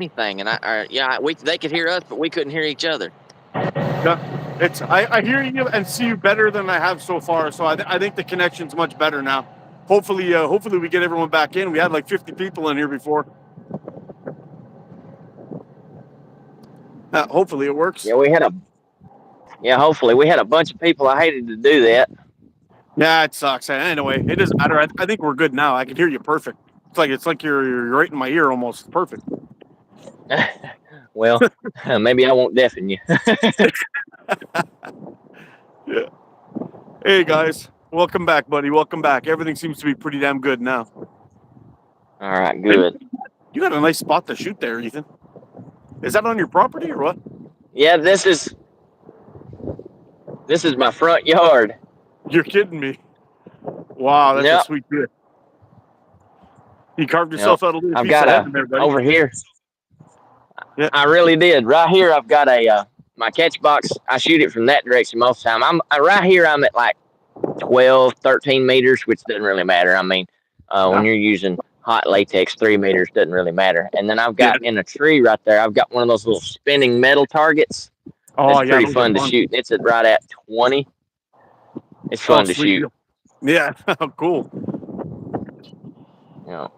anything, and they could hear us, but we couldn't hear each other. Yeah, I hear you and see you better than I have so far. So I think the connection's much better now. Hopefully we get everyone back in. We had like 50 people in here before. Hopefully it works. Hopefully we had a bunch of people. I hated to do that. Yeah, it sucks. Anyway, it doesn't matter. I think we're good now. I can hear you perfect. It's like you're right in my ear almost. Perfect. Well, maybe I won't deafen you. Yeah. Hey guys, welcome back, buddy. Welcome back. Everything seems to be pretty damn good now. All right, good. You got a nice spot to shoot there, Ethan. Is that on your property or what? Yeah, this is my front yard. You're kidding me. Wow, that's a Yep. sweet bit. You carved yourself out a little I've piece got of heaven there, buddy. over here. Yeah. I really did. Right here, I've got my catch box. I shoot it from that direction most of the time. Right here. I'm at like 12, 13 meters, which doesn't really matter. I mean, when you're using hot latex, 3 meters doesn't really matter. And then I've got in a tree right there, I've got one of those little spinning metal targets. Oh, it's pretty fun to shoot. It's at right at 20. It's fun to shoot. Yeah, cool. Yeah.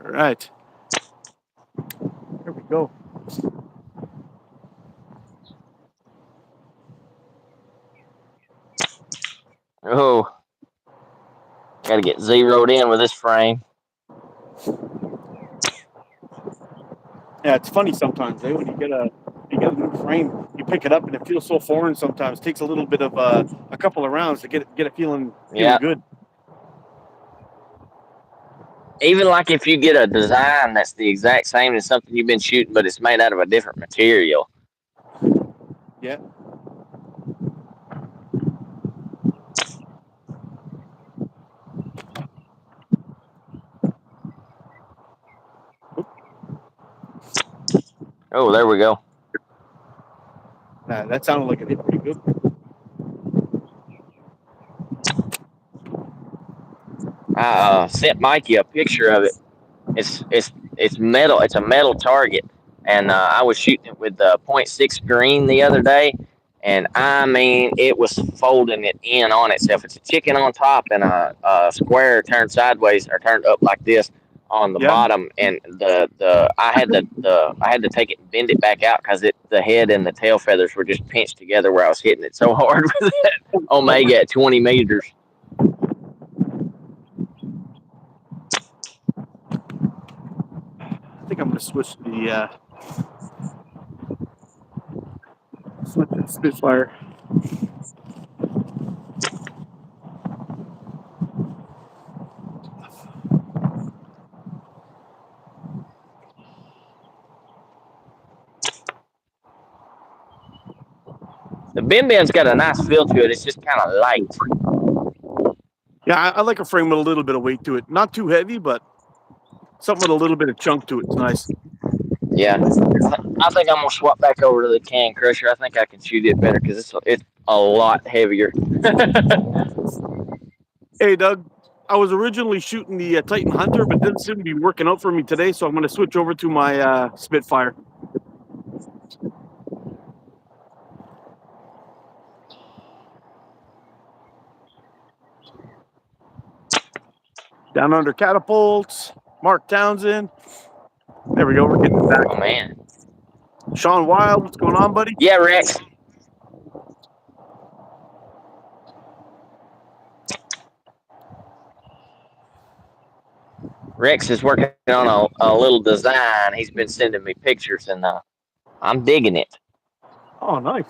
All right. Here we go. Oh, got to get zeroed in with this frame. Yeah, it's funny sometimes, when you get a new frame, you pick it up and it feels so foreign sometimes. It takes a little bit of a couple of rounds to get it feeling good. Even like if you get a design that's the exact same as something you've been shooting, but it's made out of a different material. Yeah. Oh, there we go. Nah, that sounded like it hit pretty good. I sent Mikey a picture of it. It's metal. It's a metal target, and I was shooting it with the .6 green the other day, and I mean it was folding it in on itself. It's a chicken on top and a square turned sideways or turned up like this on the bottom, and I had to take it and bend it back out because the head and the tail feathers were just pinched together where I was hitting it so hard with that Omega at 20 meters. I think I'm going to switch the Spitfire. The Bin-Bin's got a nice feel to it. It's just kind of light. Yeah, I like a frame with a little bit of weight to it. Not too heavy, but something with a little bit of chunk to it. It's nice. Yeah, I think I'm gonna swap back over to the Can Crusher. I think I can shoot it better because it's a lot heavier. Hey, Doug. I was originally shooting the Titan Hunter, but didn't seem to be working out for me today, so I'm going to switch over to my Spitfire. Down under catapults, Mark Townsend. There we go. We're getting back. Oh man, Sean Wild, what's going on, buddy? Yeah, Rex. Rex is working on a little design. He's been sending me pictures, and I'm digging it. Oh, nice.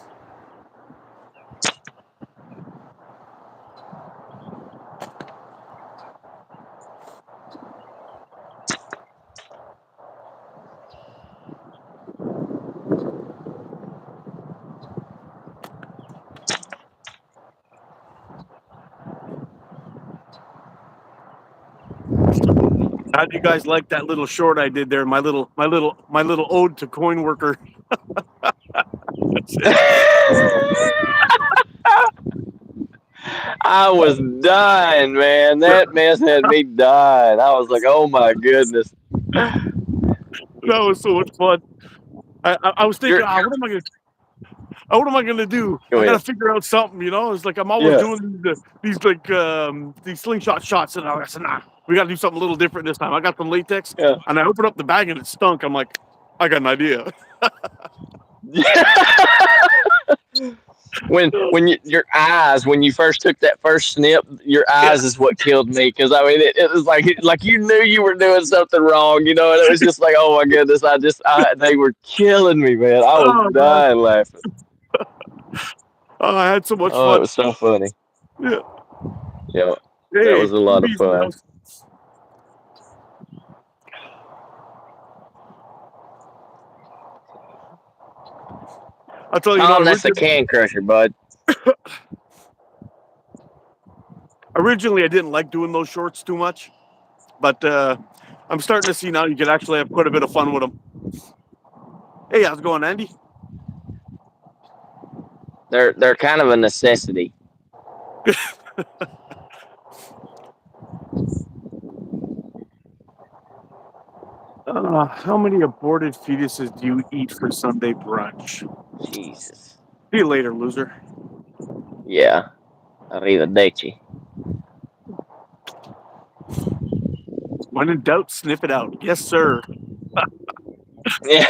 How do you guys like that little short I did there? My little ode to coin worker. I was dying, man. That mess had me dying. I was like, oh my goodness. That was so much fun. I was thinking, You're what am I gonna do? go I gotta ahead. figure out something, you know. It's like I'm always Yeah. doing these slingshot shots, and I said, nah, we gotta do something a little different this time. I got some latex, Yeah. and I opened up the bag and it stunk. I'm like, I got an idea. Your eyes when you first took that first snip, your Yeah. eyes is what killed me because I mean it was like you knew you were doing something wrong, you know, and it was just like oh my goodness, they were killing me, man. I was Oh man, dying laughing. oh, I had so much Oh, it fun. was so funny. Yeah. Yeah, that Hey, was a lot of movies, you know. fun. I'll tell you, Tom, that's a can crusher, bud. originally I didn't like doing those shorts too much, but I'm starting to see now you can actually have quite a bit of fun with them. Hey, how's it going, Andy? They're kind of a necessity. How many aborted fetuses do you eat for Sunday brunch? Jesus. See you later, loser. Yeah. Arrivederci. When in doubt, sniff it out. Yes, sir. Yeah.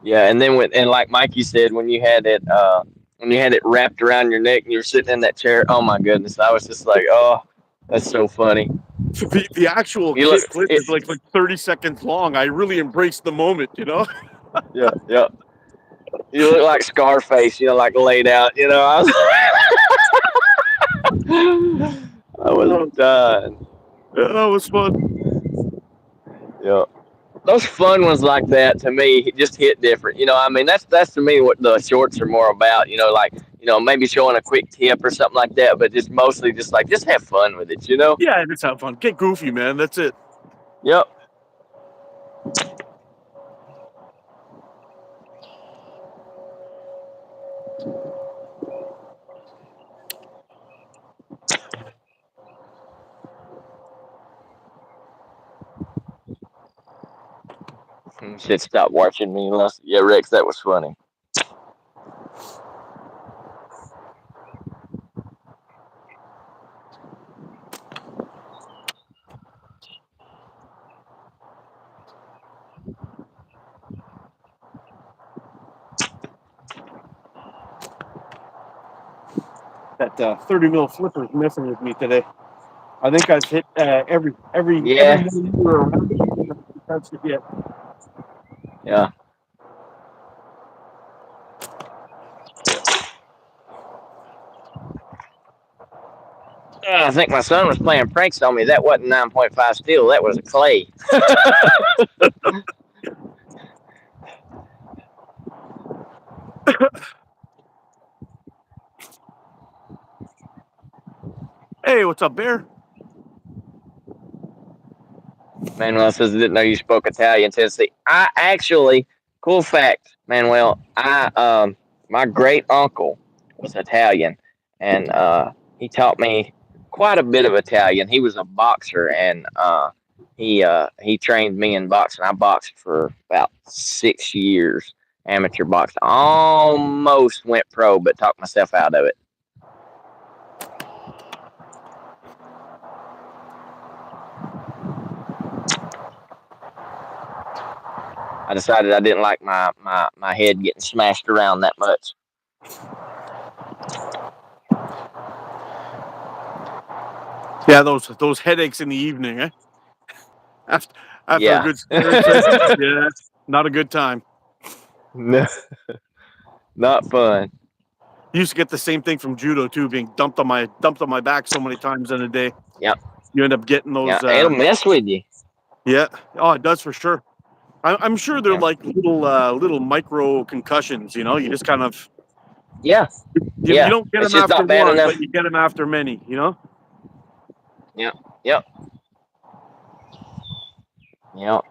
Yeah, and then and like Mikey said, when you had it wrapped around your neck and you were sitting in that chair, oh my goodness, I was just like, oh, that's so funny. The actual You look, clip is like 30 seconds long. I really embraced the moment, you know? yeah, yeah. You look like Scarface, you know, like laid out. You know, I was dying. Yeah, that was fun. Yeah. Those fun ones like that to me just hit different. You know, I mean that's to me what the shorts are more about. You know, like maybe showing a quick tip or something like that, but just mostly just like just have fun with it. You know. Yeah, just have fun. Get goofy, man. That's it. Yep. Should stop watching me. Yeah, Rex, that was funny. That 30 mil flipper is messing with me today. I think I've hit every Yeah. millimeter around it. I haven't touched it yet. Yeah. I think my son was playing pranks on me. That wasn't 9.5 steel. That was a clay. Hey, what's up, Bear? Manuel says didn't know you spoke Italian, Tennessee. I actually, cool fact, Manuel. My great uncle was Italian, and he taught me quite a bit of Italian. He was a boxer, and he trained me in boxing. I boxed for about 6 years, amateur boxing. Almost went pro, but talked myself out of it. I decided I didn't like my head getting smashed around that much. Yeah, those headaches in the evening, eh? After after a Yeah. good sparring session, yeah, not a good time. No, not fun. Used to get the same thing from judo too, being dumped on my back so many times in a day. Yep. You end up getting Yeah. those. It'll mess with you. Yeah, oh, it does for sure. I'm sure they're Yeah. like little micro concussions. You know, you just kind of Yeah. you Yeah. don't get It's them just after not bad one, enough. but you get them after many. You know. Yep. Yep. Yep.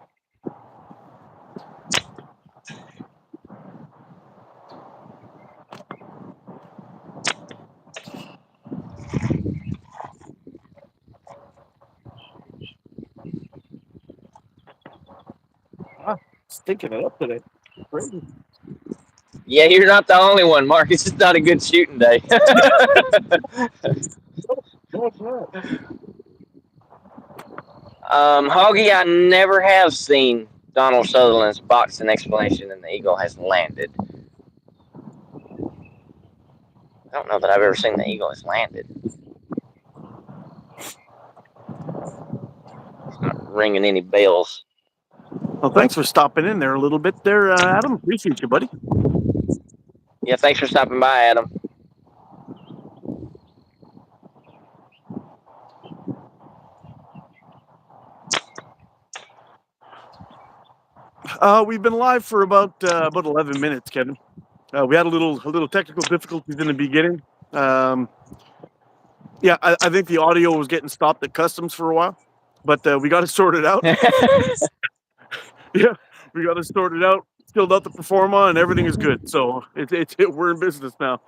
picking it up today. Crazy. Yeah, you're not the only one, Mark. It's just not a good shooting day. No, it's not. Hoggy, I never have seen Donald Sutherland's boxing explanation, and the eagle has landed. I don't know that I've ever seen the eagle has landed. It's not ringing any bells. Well, thanks for stopping in there a little bit there, Adam. Appreciate you, buddy. Yeah, thanks for stopping by, Adam. We've been live for about 11 minutes, Kevin. We had a little technical difficulties in the beginning. Yeah, I think the audio was getting stopped at customs for a while, but we got it sorted out. Yeah, we got it sorted out, filled out the performa, and everything is good. So we're in business now.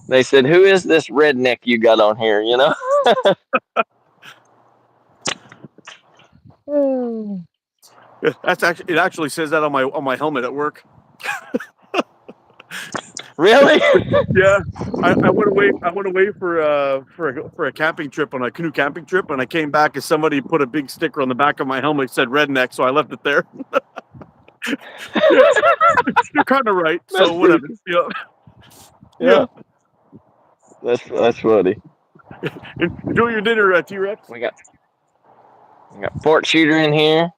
They said, "Who is this redneck you got on here?" You know. Yeah, it actually says that on my helmet at work. Really? Yeah, I went away for a camping trip, on a canoe camping trip, and I came back and somebody put a big sticker on the back of my helmet that said redneck, so I left it there. Yeah, you're kind of right. So whatever. Yeah. That's funny. Enjoy your dinner, T-Rex. We got Fort Shooter in here.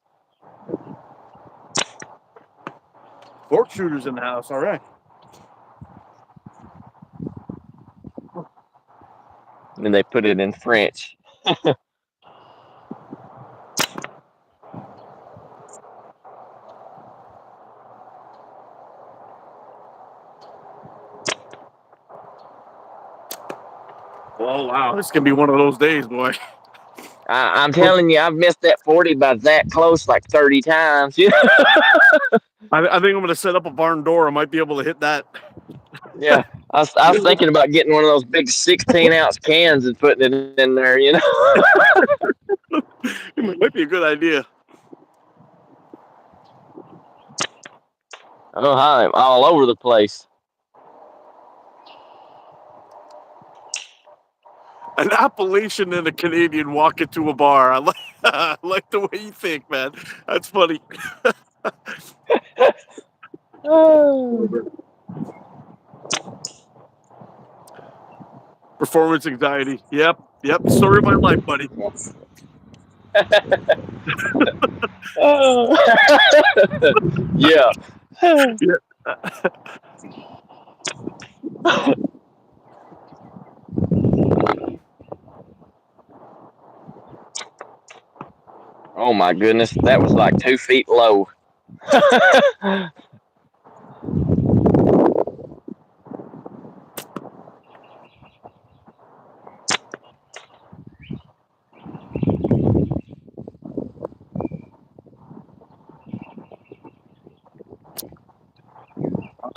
Fork shooters in the house. All right. And they put it in French. Oh wow, this can be one of those days, boy. I'm telling you, I've missed that 40 by that close like 30 times. You know? I think I'm going to set up a barn door. I might be able to hit that. Yeah, I was thinking about getting one of those big 16-ounce cans and putting it in there. You know, It might be a good idea. oh hi, all over the place. An Appalachian and a Canadian walk into a bar. I like the way you think, man. That's funny. Performance anxiety. Yep. Story of my life, buddy. Yeah. Oh my goodness, that was like 2 feet low.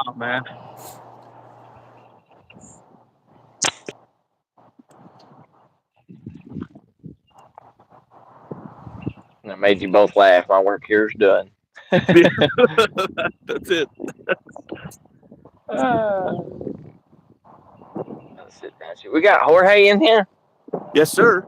Oh man. That made you both laugh. My work here's done. That's it. Let's sit down. We got Jorge in here. Yes, sir.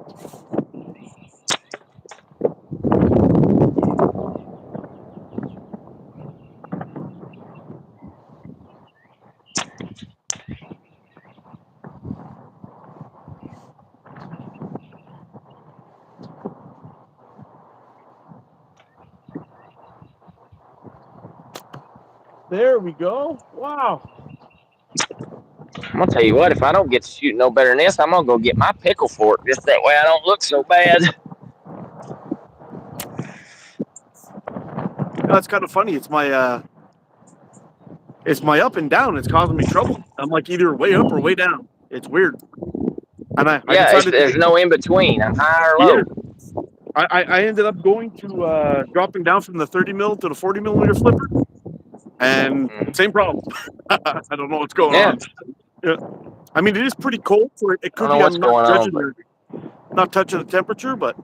There we go. Wow. I'm gonna tell you what, if I don't get to shoot no better than this, I'm gonna go get my pickle fork. Just that way I don't look so bad. That's kind of funny. It's my up and down. It's causing me trouble. I'm like either way up or way down. It's weird. And I decided there's no in between. I'm high or low. Yeah. I ended up going to dropping down from the 30 mil to the 40 millimeter flipper, and same problem. I don't know what's going on. Yeah. I mean, it is pretty cold, so it could be I'm not touching the temperature, but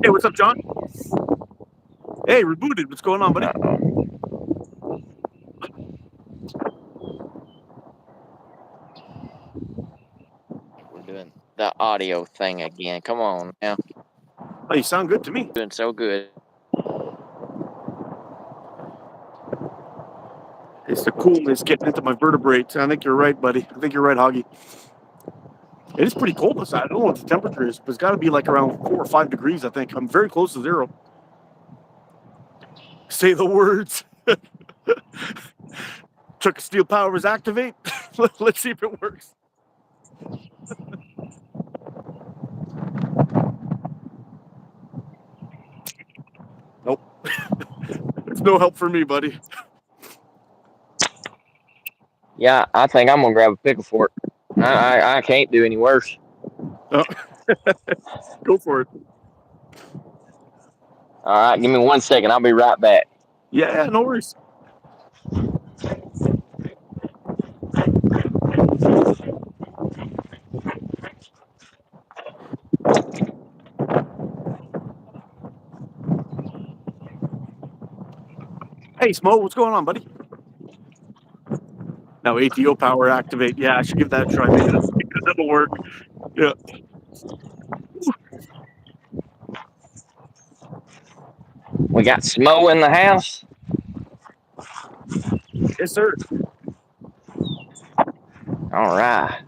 Hey, what's up, John? Hey, rebooted. What's going on, buddy? We're doing the audio thing again. Come on now. Oh, you sound good to me. Doing so good. It's the coolness getting into my vertebrates. I think you're right, buddy. I think you're right, Hoggy. It is pretty cold outside. I don't know what the temperature is, but it's got to be like around 4 or 5 degrees, I think. I'm very close to zero. Say the words. Chuck Steel Powers activate. Let's see if it works. Nope. It's no help for me, buddy. Yeah, I think I'm gonna grab a pickle fork. I can't do any worse. Oh. Go for it. All right, give me 1 second. I'll be right back. Yeah, no worries. Hey, Smo, what's going on, buddy? Now ATO power activate. Yeah, I should give that a try. Maybe that'll work. Yeah. We got Smo in the house. Yes, sir. All right.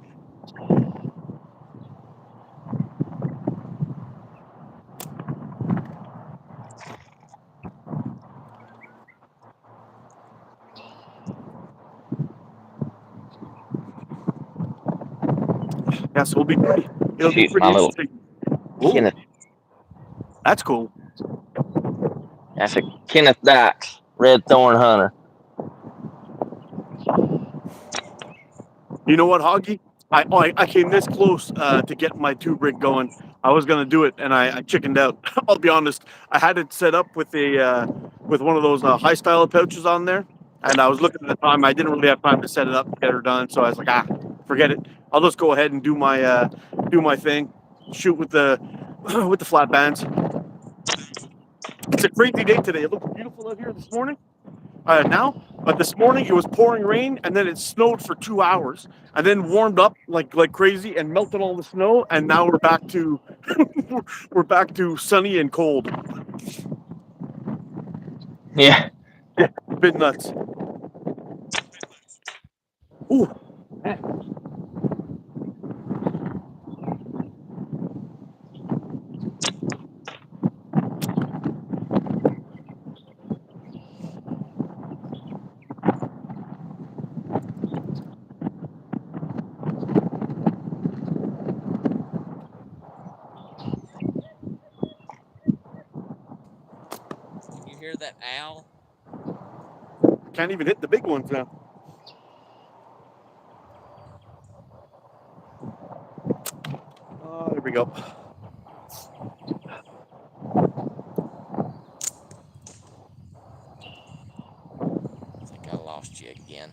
Yeah, so it'll be Shoot, pretty my little interesting. Whoa, Kenneth. that's cool. That's a Kenneth Dykes Red Thorn Hunter. You know what, Hoggy? I came this close to getting my tube rig going. I was gonna do it, and I chickened out. I'll be honest. I had it set up with with one of those high style pouches on there, and I was looking at the time. I didn't really have time to set it up and get her done, so I was like, forget it. I'll just go ahead and do my thing, shoot with the with the flat bands. It's a crazy day today. It looks beautiful out here this morning. Now, but this morning it was pouring rain, and then it snowed for 2 hours, and then warmed up like crazy and melted all the snow, and now we're back to we're back to sunny and cold. Yeah. Yeah, a bit nuts. Ooh. Can you hear that owl? Can't even hit the big ones now. There we go. I think I lost you again.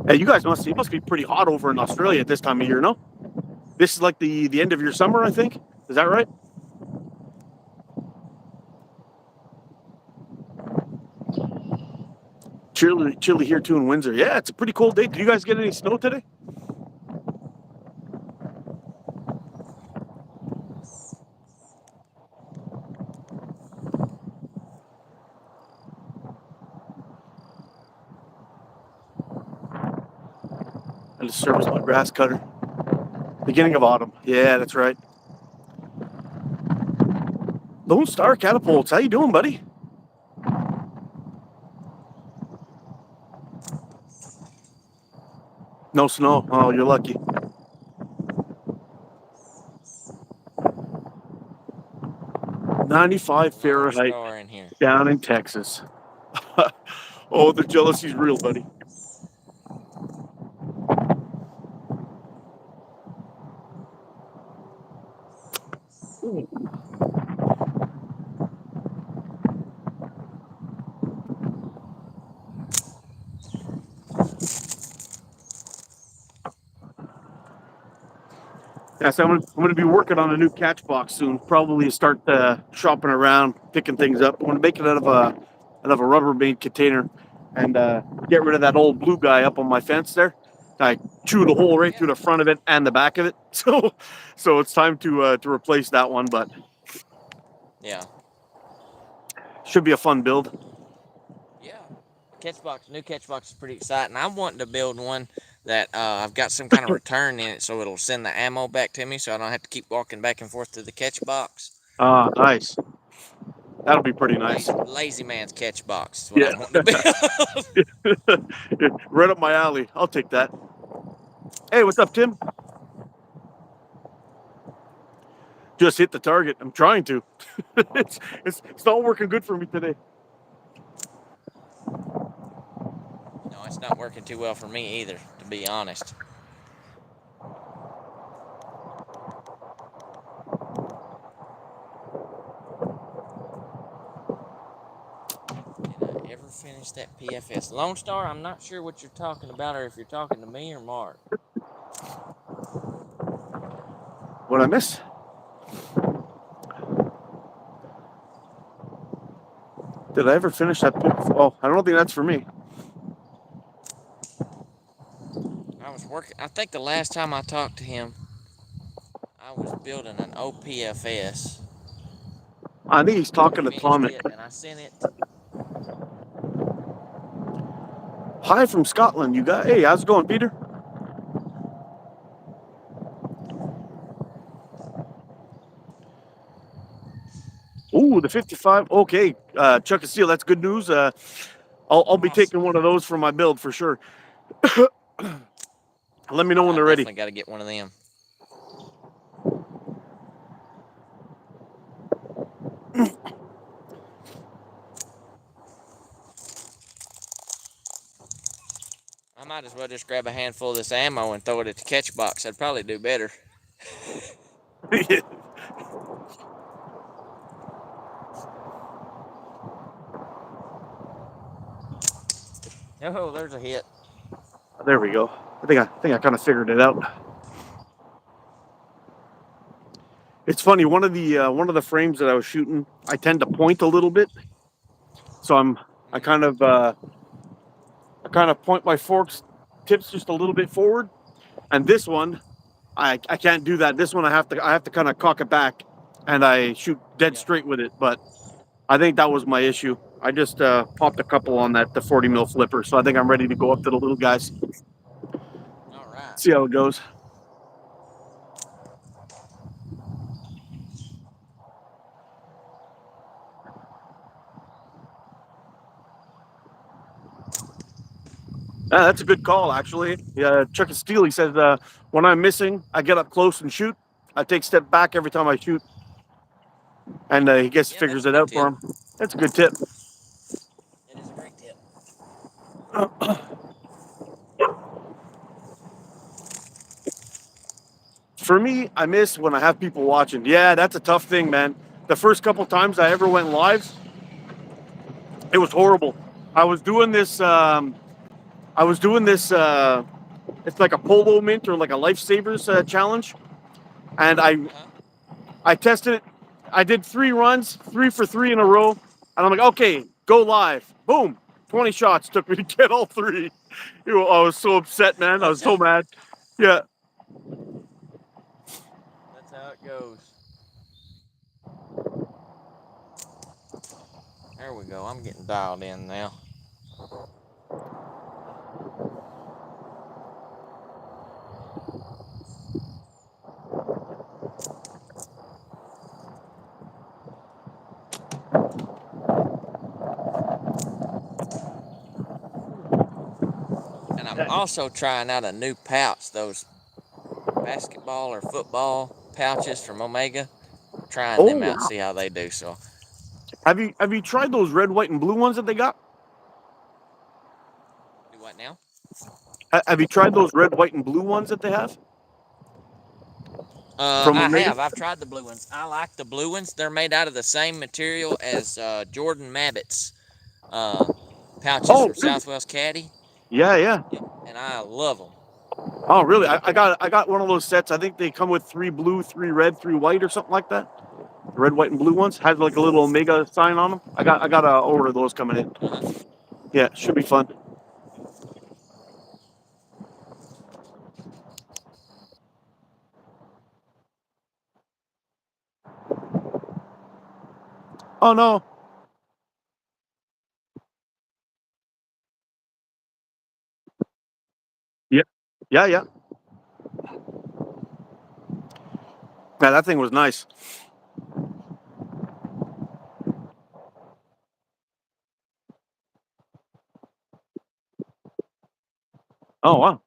Hey, you guys it must be pretty hot over in Australia at this time of year, no? This is like the end of your summer, I think. Is that right? Chilly here too in Windsor. Yeah, it's a pretty cold day. Did you guys get any snow today? I just serviced my grass cutter. Beginning of autumn. Yeah, that's right. Lone Star Catapults. How you doing, buddy? No snow. Oh, you're lucky. .95 Fahrenheit In here. down in Texas. Oh, the jealousy's real, buddy. Ooh. Yeah, so I'm gonna be working on a new catch box soon. Probably start shopping around, picking things up. I'm gonna make it out of a Rubbermaid container, and get rid of that old blue guy up on my fence there. I chewed a hole right Yeah. through the front of it and the back of it. So it's time to replace that one. But Yeah. should be a fun build. Yeah. New catch box is pretty exciting. I'm wanting to build one that I've got some kind of return in it, so it'll send the ammo back to me, so I don't have to keep walking back and forth to the catch box. Nice. That'll be pretty nice. Lazy man's catch box is what Yeah, I'm wanting to build. right up my alley. I'll take that. Hey, what's up, Tim? Just hit the target. I'm trying to. It's not working good for me today. No, it's not working too well for me either, to be honest. Did I ever finish that PFS? Lone Star, I'm not sure what you're talking about, or if you're talking to me or Mark. What I miss? Did I ever finish that? Oh, I don't think that's for me. I was working. I think the last time I talked to him, I was building an OPFS. I think he's talking to Finished Tom. it, and I sent it. Hi from Scotland. You got? Hey, how's it going, Peter? Ooh, the 55. Okay, Chuck and Steel. That's good news. I'll be Awesome. taking one of those for my build for sure. Let me know when I they're ready. definitely got to get one of them. I might as well just grab a handful of this ammo and throw it at the catch box. I'd probably do better. Oh, there's a hit. There we go. I think I kind of figured it out. It's funny. One of the frames that I was shooting, I tend to point a little bit, so I kind of point my forks tips just a little bit forward. And this one, I can't do that. This one I have to kind of cock it back, and I shoot dead Yeah. straight with it. But I think that was my issue. I just popped a couple on the 40 mil flipper, so I think I'm ready to go up to the little guys. All right. See how it goes. That's a good call, actually. Yeah, Chuck and Steel, he says, when I'm missing, I get up close and shoot. I take a step back every time I shoot, and he gets Yeah, that's figures a it good out tip. for him. That's a good tip. It is a great tip. For me, I miss when I have people watching. Yeah, that's a tough thing, man. The first couple times I ever went live, it was horrible. I was doing this. I was doing this. It's like a polo mint or like a lifesavers challenge, and Uh-huh. I tested it. I did 3 runs, 3 for 3 in a row, and I'm like, okay, go live. Boom, 20 shots took me to get all three. I was so upset, man. I was so mad. Yeah. That's how it goes. There we go. I'm getting dialed in now. And I'm also trying out a new pouch, those basketball or football pouches from Omega. Trying Oh them out, wow. see how they do. So, Have you tried those red, white, and blue ones that they got? do what now? Have you tried those red, white, and blue ones that they have from I Omega? have. I've tried the blue ones. I like the blue ones. They're made out of the same material as Jordan Mabbitt's uh, pouches Oh, from really? Southwest Caddy. Yeah, yeah. Yep, and I love them. Oh, really? I got one of those sets. I think they come with 3 blue, 3 red, 3 white, or something like that. The red, white, and blue ones had like a little Omega sign on them. I got a order of those coming in. Yeah, should be fun. Oh no. Yeah, yeah, yeah. Yeah, that thing was nice. Oh wow.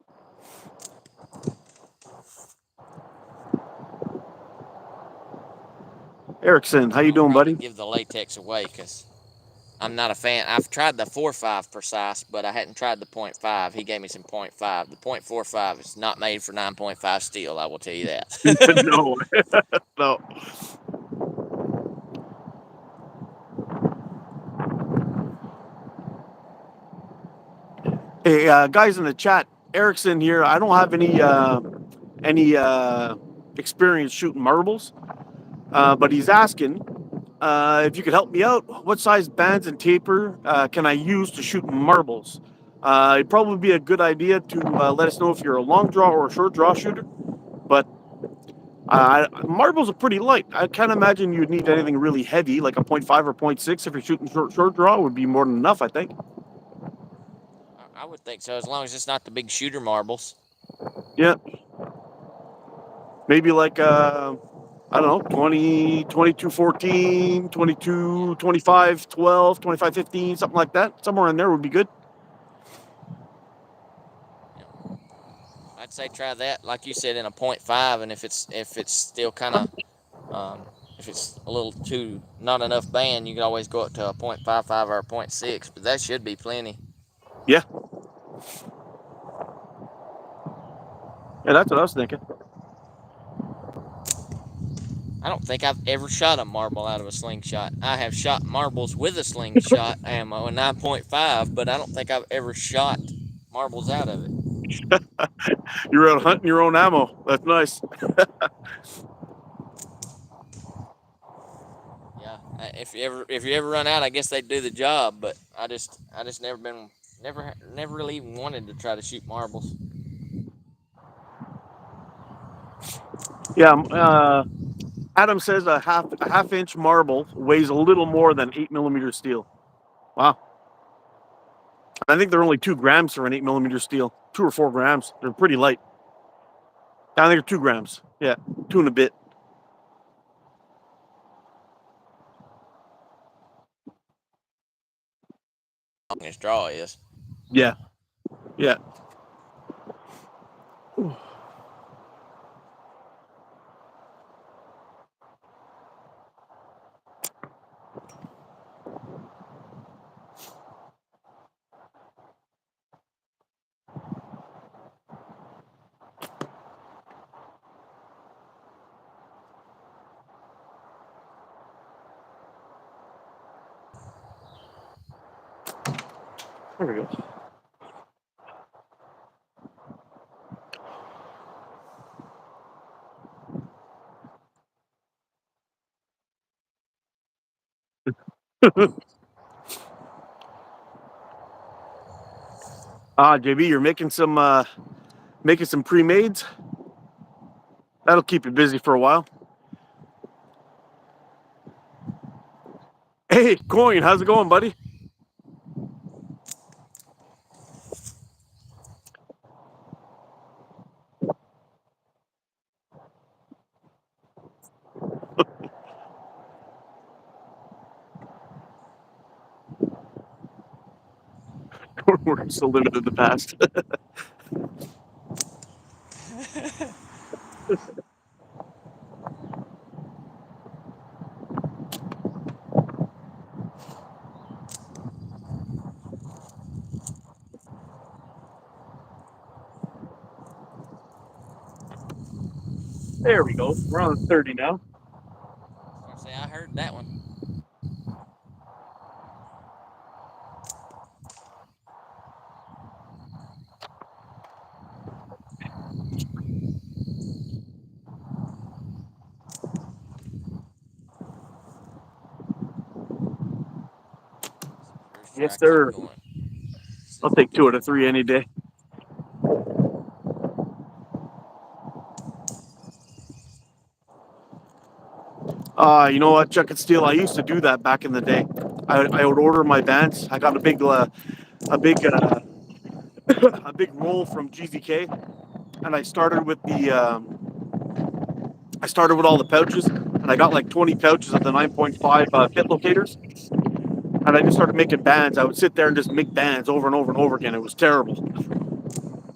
Erickson, how you I'll doing, probably buddy? give the latex away because I'm not a fan. I've tried the 4.5 precise, but I hadn't tried the .5. He gave me some .5. The .45 is not made for 9.5 steel. I will tell you that. No, no. Hey, guys in the chat, Erickson here. I don't have any experience shooting marbles, but he's asking if you could help me out. What size bands and taper can I use to shoot marbles? It'd probably be a good idea to let us know if you're a long draw or a short draw shooter. But marbles are pretty light. I can't imagine you'd need anything really heavy, like a .5 or .6. If you're shooting short draw, would be more than enough, I think. I would think so, as long as it's not the big shooter marbles. Yeah, maybe like I don't know, 20, 22, 14, 22, 25, 12, 25, 15, something like that. Somewhere in there would be good. Yeah. I'd say try that, like you said, in a .5, and if it's still kind of if it's a little too not enough band, you can always go up to a .55 or a .6, but that should be plenty. Yeah, yeah, that's what I was thinking. I don't think I've ever shot a marble out of a slingshot. I have shot marbles with a slingshot ammo, a 9.5, but I don't think I've ever shot marbles out of it. You're out hunting your own ammo. That's nice. Yeah, if you ever run out, I guess they do the job. But I just never really even wanted to try to shoot marbles. Yeah, Adam says a half inch marble weighs a little more than 8 millimeter steel. Wow, I think they're only 2 grams for an 8 millimeter steel. 2 or 4 grams. They're pretty light. I think they're 2 grams. Yeah, two and a bit. Longest draw is. Yeah, yeah. There we go. JB, you're making some pre-mades. That'll keep you busy for a while. Hey, Coin, how's it going, buddy? We're still living in the past. There we go. We're on 30 now. I say I heard that one. before Yes, I keep sir. going. I'll take 2 out of 3 any day. You know what, Chuck and Steel? I used to do that back in the day. I would order my bands. I got a big, a big roll from GZK, and I started with all the pouches, and I got like 20 pouches of the 9.5 pit locators, and I just started making bands. I would sit there and just make bands over and over and over again. It was terrible.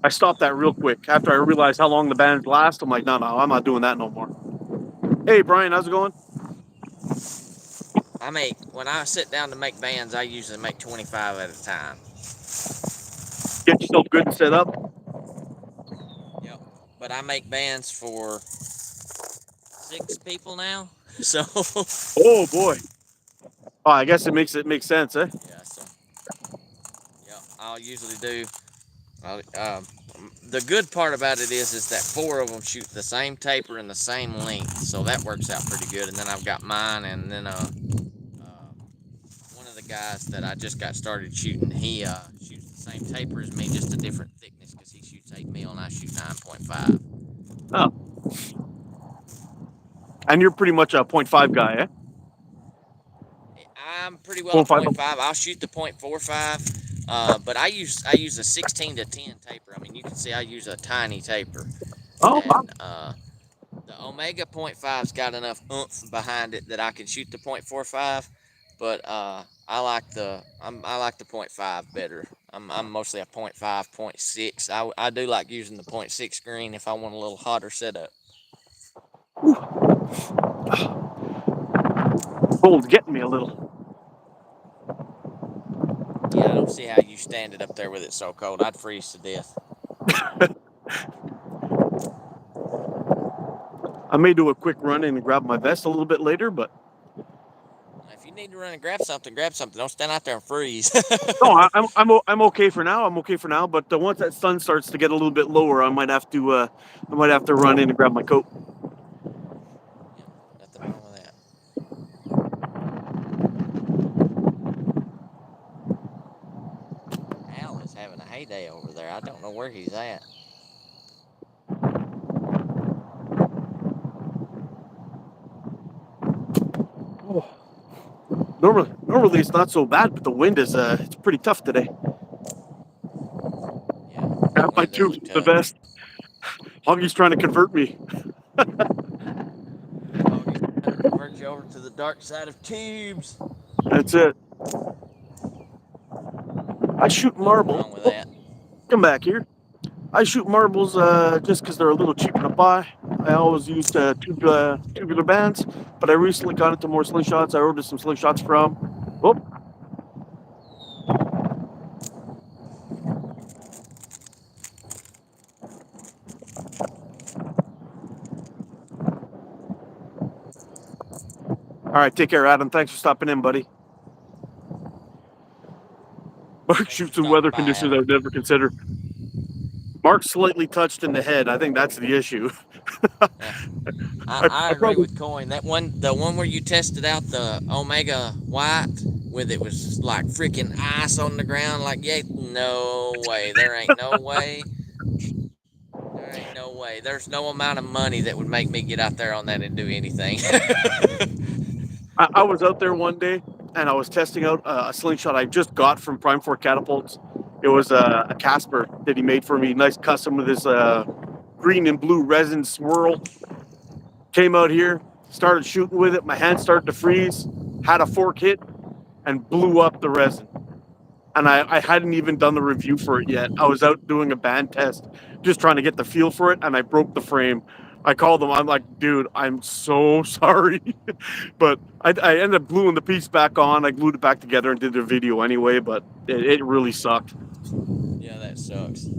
I stopped that real quick after I realized how long the bands last. I'm like, no, I'm not doing that no more. Hey, Brian, how's it going? When I sit down to make bands, I usually make 25 at a time. Get yourself good and set up. Yep. But I make bands for 6 people now. So Oh boy. Oh, I guess it makes sense, eh? yeah, so yeah, I'll usually do. I'll, the good part about it is that 4 of them shoot the same taper and the same length, so that works out pretty good. And then I've got mine, and then one of the guys that I just got started shooting, he shoots the same taper as me, just a different thickness because he shoots 8 mil and I shoot 9.5. Oh. And you're pretty much a 0.5 guy, eh? I'm pretty well a 0.5. 0.5. I'll shoot the 0.45, but I use a 16 to 10 taper. I mean, you can see I use a tiny taper, Oh, wow. and the Omega 0.5's got enough oomph behind it that I can shoot the 0.45, but I like the 0.5 better. I'm mostly a 0.5, 0.6. I do like using the 0.6 green if I want a little hotter setup. Cold's getting me a little. Yeah, I don't see how you stand it up there with it so cold. I'd freeze to death. I may do a quick run in and grab my vest a little bit later, but If you need to run and grab something, grab something. Don't stand out there and freeze. no, I'm okay for now. I'm okay for now. But once that sun starts to get a little bit lower, I might have to run in and grab my coat. Yeah, nothing wrong with that. Al is having a heyday over there. I don't know where he's at. Oh. Normally it's not so bad, but the wind is it's pretty tough today. Yeah, that Grab my wind does tubes look the tough. vest. Hoggy's trying to convert me. Oh, he's trying to convert you over to the dark side of tubes. That's it. I shoot Nothing marbles. wrong with Oh, that. come back here. I shoot marbles just because they're a little cheaper to buy. I always used tubular bands, but I recently got into more slingshots. I ordered some slingshots from. Oh, all right. Take care, Adam. Thanks for stopping in, buddy. Mark Thanks for shoots in stopping weather by, conditions I Adam. would never consider. Mark's slightly touched in the head. I think that's the issue. Yeah, I I agree probably. with Coin. The one where you tested out the Omega White with it was like freaking ice on the ground. Like, yeah, no way. There ain't no way. There ain't no way. There's no amount of money that would make me get out there on that and do anything. I was out there one day and I was testing out a slingshot I just got from Prime 4 Catapults. It was a Casper that he made for me, nice custom with his green and blue resin swirl. Came out here, started shooting with it. My hand started to freeze, had a fork hit, and blew up the resin. And I hadn't even done the review for it yet. I was out doing a band test, just trying to get the feel for it, and I broke the frame. I called them. I'm like, dude, I'm so sorry. But I ended up gluing the piece back on. I glued it back together and did the video anyway, but it really sucked. Yeah, that sucks. I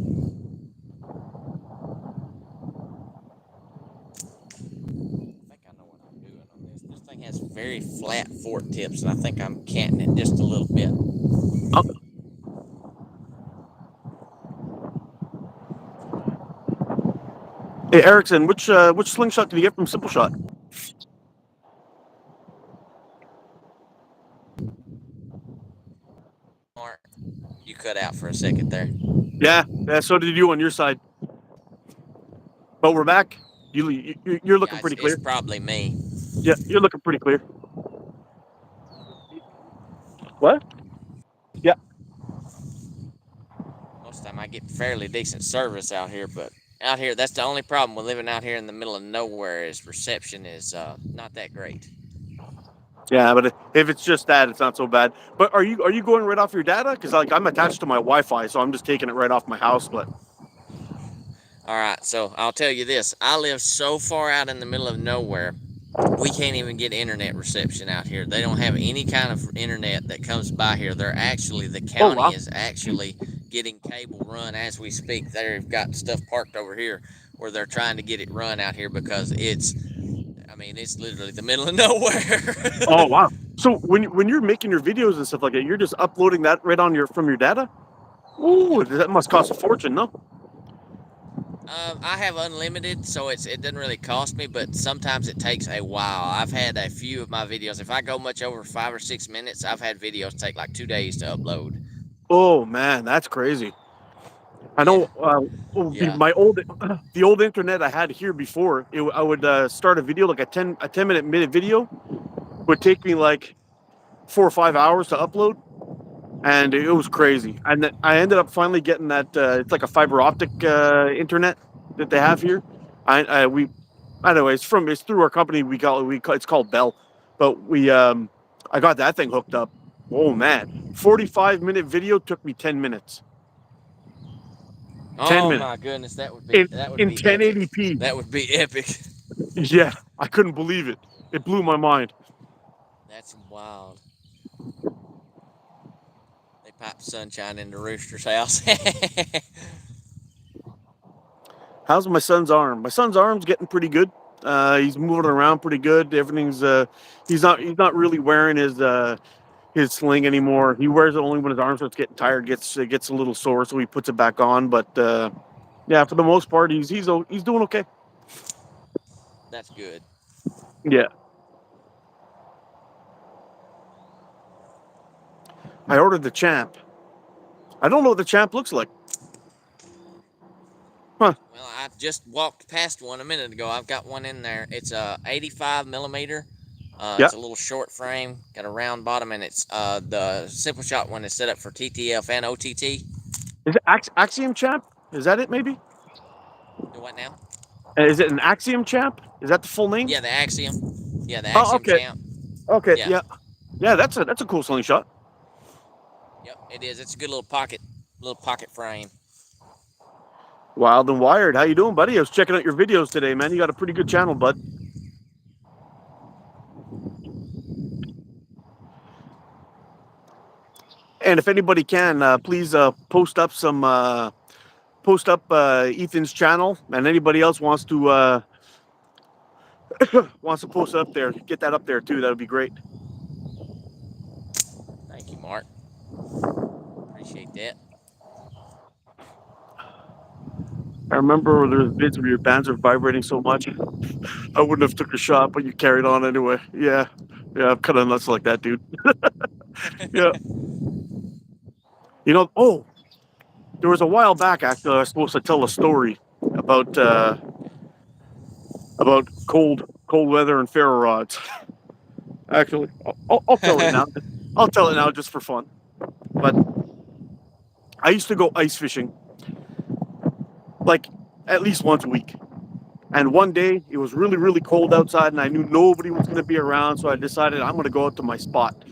think I know what I'm doing on this. This thing has very flat fork tips, and I think I'm canting it just a little bit. Oh, hey, Erickson, which slingshot did you get from Simple Shot? cut out for a second there. Yeah, so did you on your side. But we're back. You're looking pretty clear. It's probably me. Yeah, you're looking pretty clear. What? Yeah. Most of the time I get fairly decent service out here, but out here, that's the only problem with living out here in the middle of nowhere is reception is not that great. Yeah, but if it's just that, it's not so bad. But are you going right off your data? Because like I'm attached to my Wi-Fi, so I'm just taking it right off my house. But All right, so I'll tell you this. I live so far out in the middle of nowhere, we can't even get internet reception out here. They don't have any kind of internet that comes by here. The county is actually getting cable run as we speak. They've got stuff parked over here where they're trying to get it run out here because it's literally the middle of nowhere. Oh wow! So when you're making your videos and stuff like that, you're just uploading that right on from your data. Ooh, that must cost a fortune, no? I have unlimited, so it doesn't really cost me, but sometimes it takes a while. I've had a few of my videos. If I go much over 5 or 6 minutes, I've had videos take like 2 days to upload. Oh man, that's crazy. I know. Yeah. The old internet I had here before, I would start a video like a 10-minute video would take me like 4 or 5 hours to upload, and it was crazy. And then I ended up finally getting that. It's like a fiber optic internet that they have here. It's through our company. It's called Bell, but I got that thing hooked up. Oh man, 45-minute video took me 10 minutes. 10 Oh minutes. my goodness, that would in be 1080p. Epic. That would be epic. Yeah, I couldn't believe it. It blew my mind. That's wild. They pipe sunshine into Rooster's house. How's my son's arm? My son's arm's getting pretty good. He's moving around pretty good. Everything's he's not really wearing his sling anymore. He wears it only when his arm starts getting tired, gets a little sore, so he puts it back on. But yeah, for the most part, he's doing okay. That's good. Yeah. I ordered the Champ. I don't know what the Champ looks like. Huh. Well, I just walked past one a minute ago. I've got one in there. It's a 85 millimeter. It's a little short frame, got a round bottom, and it's the Simple Shot one is set up for TTF and OTT. Is it Axiom Champ? Is that it, maybe? Do what now? Is it an Axiom Champ? Is that the full name? Yeah, the Axiom. Yeah, the Axiom Champ. Okay, yeah. That's a cool slingshot. Yep, it is. It's a good little pocket frame. Wild and Wired, how you doing, buddy? I was checking out your videos today, man. You got a pretty good channel, bud. And if anybody can, please post up Ethan's channel, and anybody else wants to post it up there, get that up there too. That would be great. Thank you, Mark. Appreciate that. I remember there's vids where your bands are vibrating so much. I wouldn't have took a shot, but you carried on anyway. Yeah, I'm kind of nuts like that, dude. Yeah. There was a while back, actually, I was supposed to tell a story about cold weather and ferro rods. Actually, I'll tell it now. I'll tell it now just for fun. But I used to go ice fishing like at least once a week. And one day it was really, really cold outside, and I knew nobody was going to be around, so I decided I'm going to go out to my spot.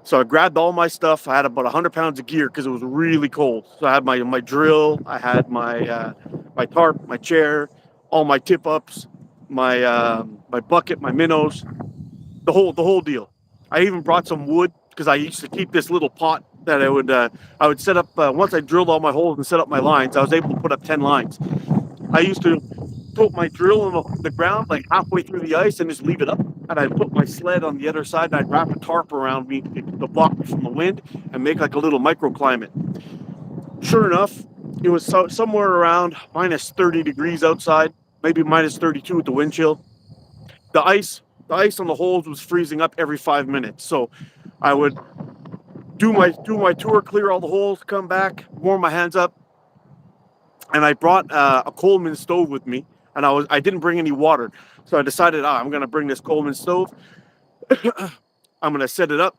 So I grabbed all my stuff. I had about 100 pounds of gear because it was really cold. So I had my drill, I had my tarp, my chair, all my tip ups, my bucket, my minnows, the whole deal. I even brought some wood because I used to keep this little pot that I would set up once I drilled all my holes and set up my lines. I was able to put up 10 lines. I used to put my drill in the ground like halfway through the ice and just leave it up. And I'd put my sled on the other side and I'd wrap a tarp around me to block me from the wind and make like a little microclimate. Sure enough, it was somewhere around minus 30 degrees outside, maybe minus 32 with the wind chill. The ice on the holes was freezing up every 5 minutes. So I would do my tour, clear all the holes, come back, warm my hands up, and I brought a Coleman stove with me, and I didn't bring any water, so I decided I'm gonna bring this Coleman stove. I'm gonna set it up,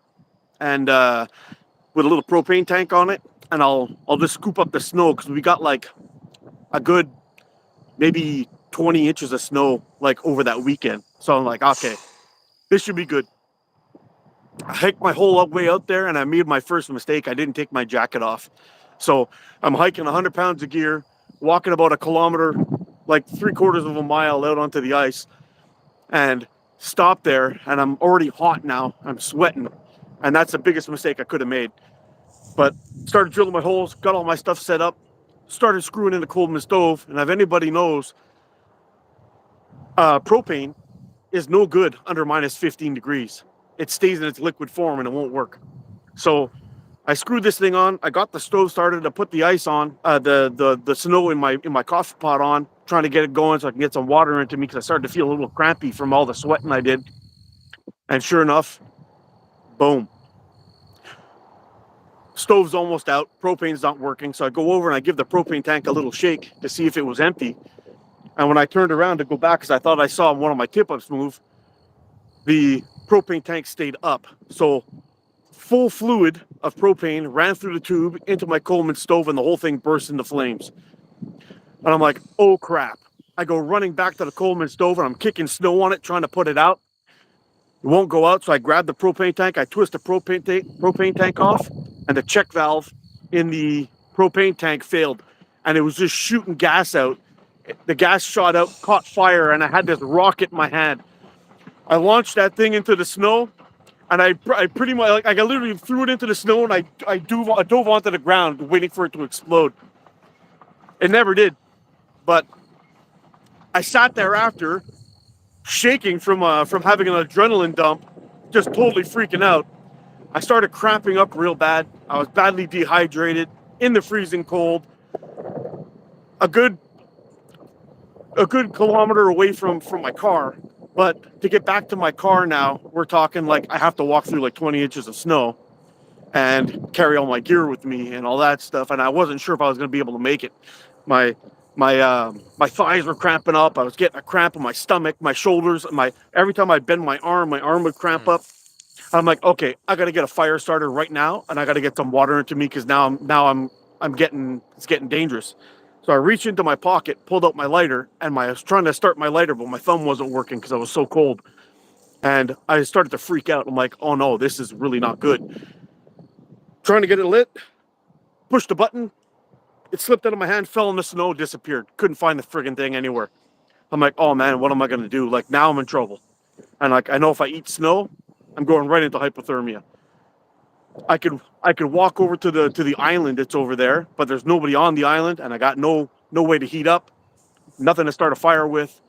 and with a little propane tank on it, and I'll just scoop up the snow because we got like a good maybe 20 inches of snow like over that weekend. So I'm like, okay, this should be good. I hiked my whole way out there, and I made my first mistake. I didn't take my jacket off. So I'm hiking 100 pounds of gear, walking about a kilometer, like 3/4 of a mile out onto the ice, and stop there. And I'm already hot now. I'm sweating. And that's the biggest mistake I could have made. But started drilling my holes, got all my stuff set up, started screwing in the Coleman stove. And if anybody knows, propane is no good under minus 15 degrees. It stays in its liquid form and it won't work. So I screwed this thing on. I got the stove started. I put the ice on, the snow in my coffee pot on, trying to get it going so I can get some water into me because I started to feel a little crampy from all the sweating I did. And sure enough, boom. Stove's almost out. Propane's not working. So I go over and I give the propane tank a little shake to see if it was empty. And when I turned around to go back, because I thought I saw one of my tip-ups move, the propane tank stayed up. So full fluid of propane ran through the tube into my Coleman stove, and the whole thing burst into flames. And I'm like, oh crap. I go running back to the Coleman stove, and I'm kicking snow on it, trying to put it out. It won't go out, so I grab the propane tank. I twist the propane tank off, and the check valve in the propane tank failed, and it was just shooting gas out. The gas shot out, caught fire, and I had this rocket in my hand. I launched that thing into the snow, and I pretty much, like, I literally threw it into the snow, and I dove onto the ground, waiting for it to explode. It never did, but I sat there after, shaking from having an adrenaline dump, just totally freaking out. I started cramping up real bad. I was badly dehydrated, in the freezing cold, a good kilometer away from my car. But to get back to my car now, we're talking like I have to walk through like 20 inches of snow and carry all my gear with me and all that stuff. And I wasn't sure if I was going to be able to make it. My thighs were cramping up. I was getting a cramp in my stomach, my shoulders, every time I bend my arm would cramp up. I'm like, okay, I got to get a fire starter right now, and I got to get some water into me because now it's getting dangerous. So I reached into my pocket, pulled out my lighter, and I was trying to start my lighter, but my thumb wasn't working because I was so cold. And I started to freak out. I'm like, oh no, this is really not good. Trying to get it lit, pushed the button, it slipped out of my hand, fell in the snow, disappeared. Couldn't find the friggin' thing anywhere. I'm like, oh man, what am I gonna do? Like, now I'm in trouble. And like, I know if I eat snow, I'm going right into hypothermia. I could walk over to the island that's over there, but there's nobody on the island, and I got no way to heat up, nothing to start a fire with.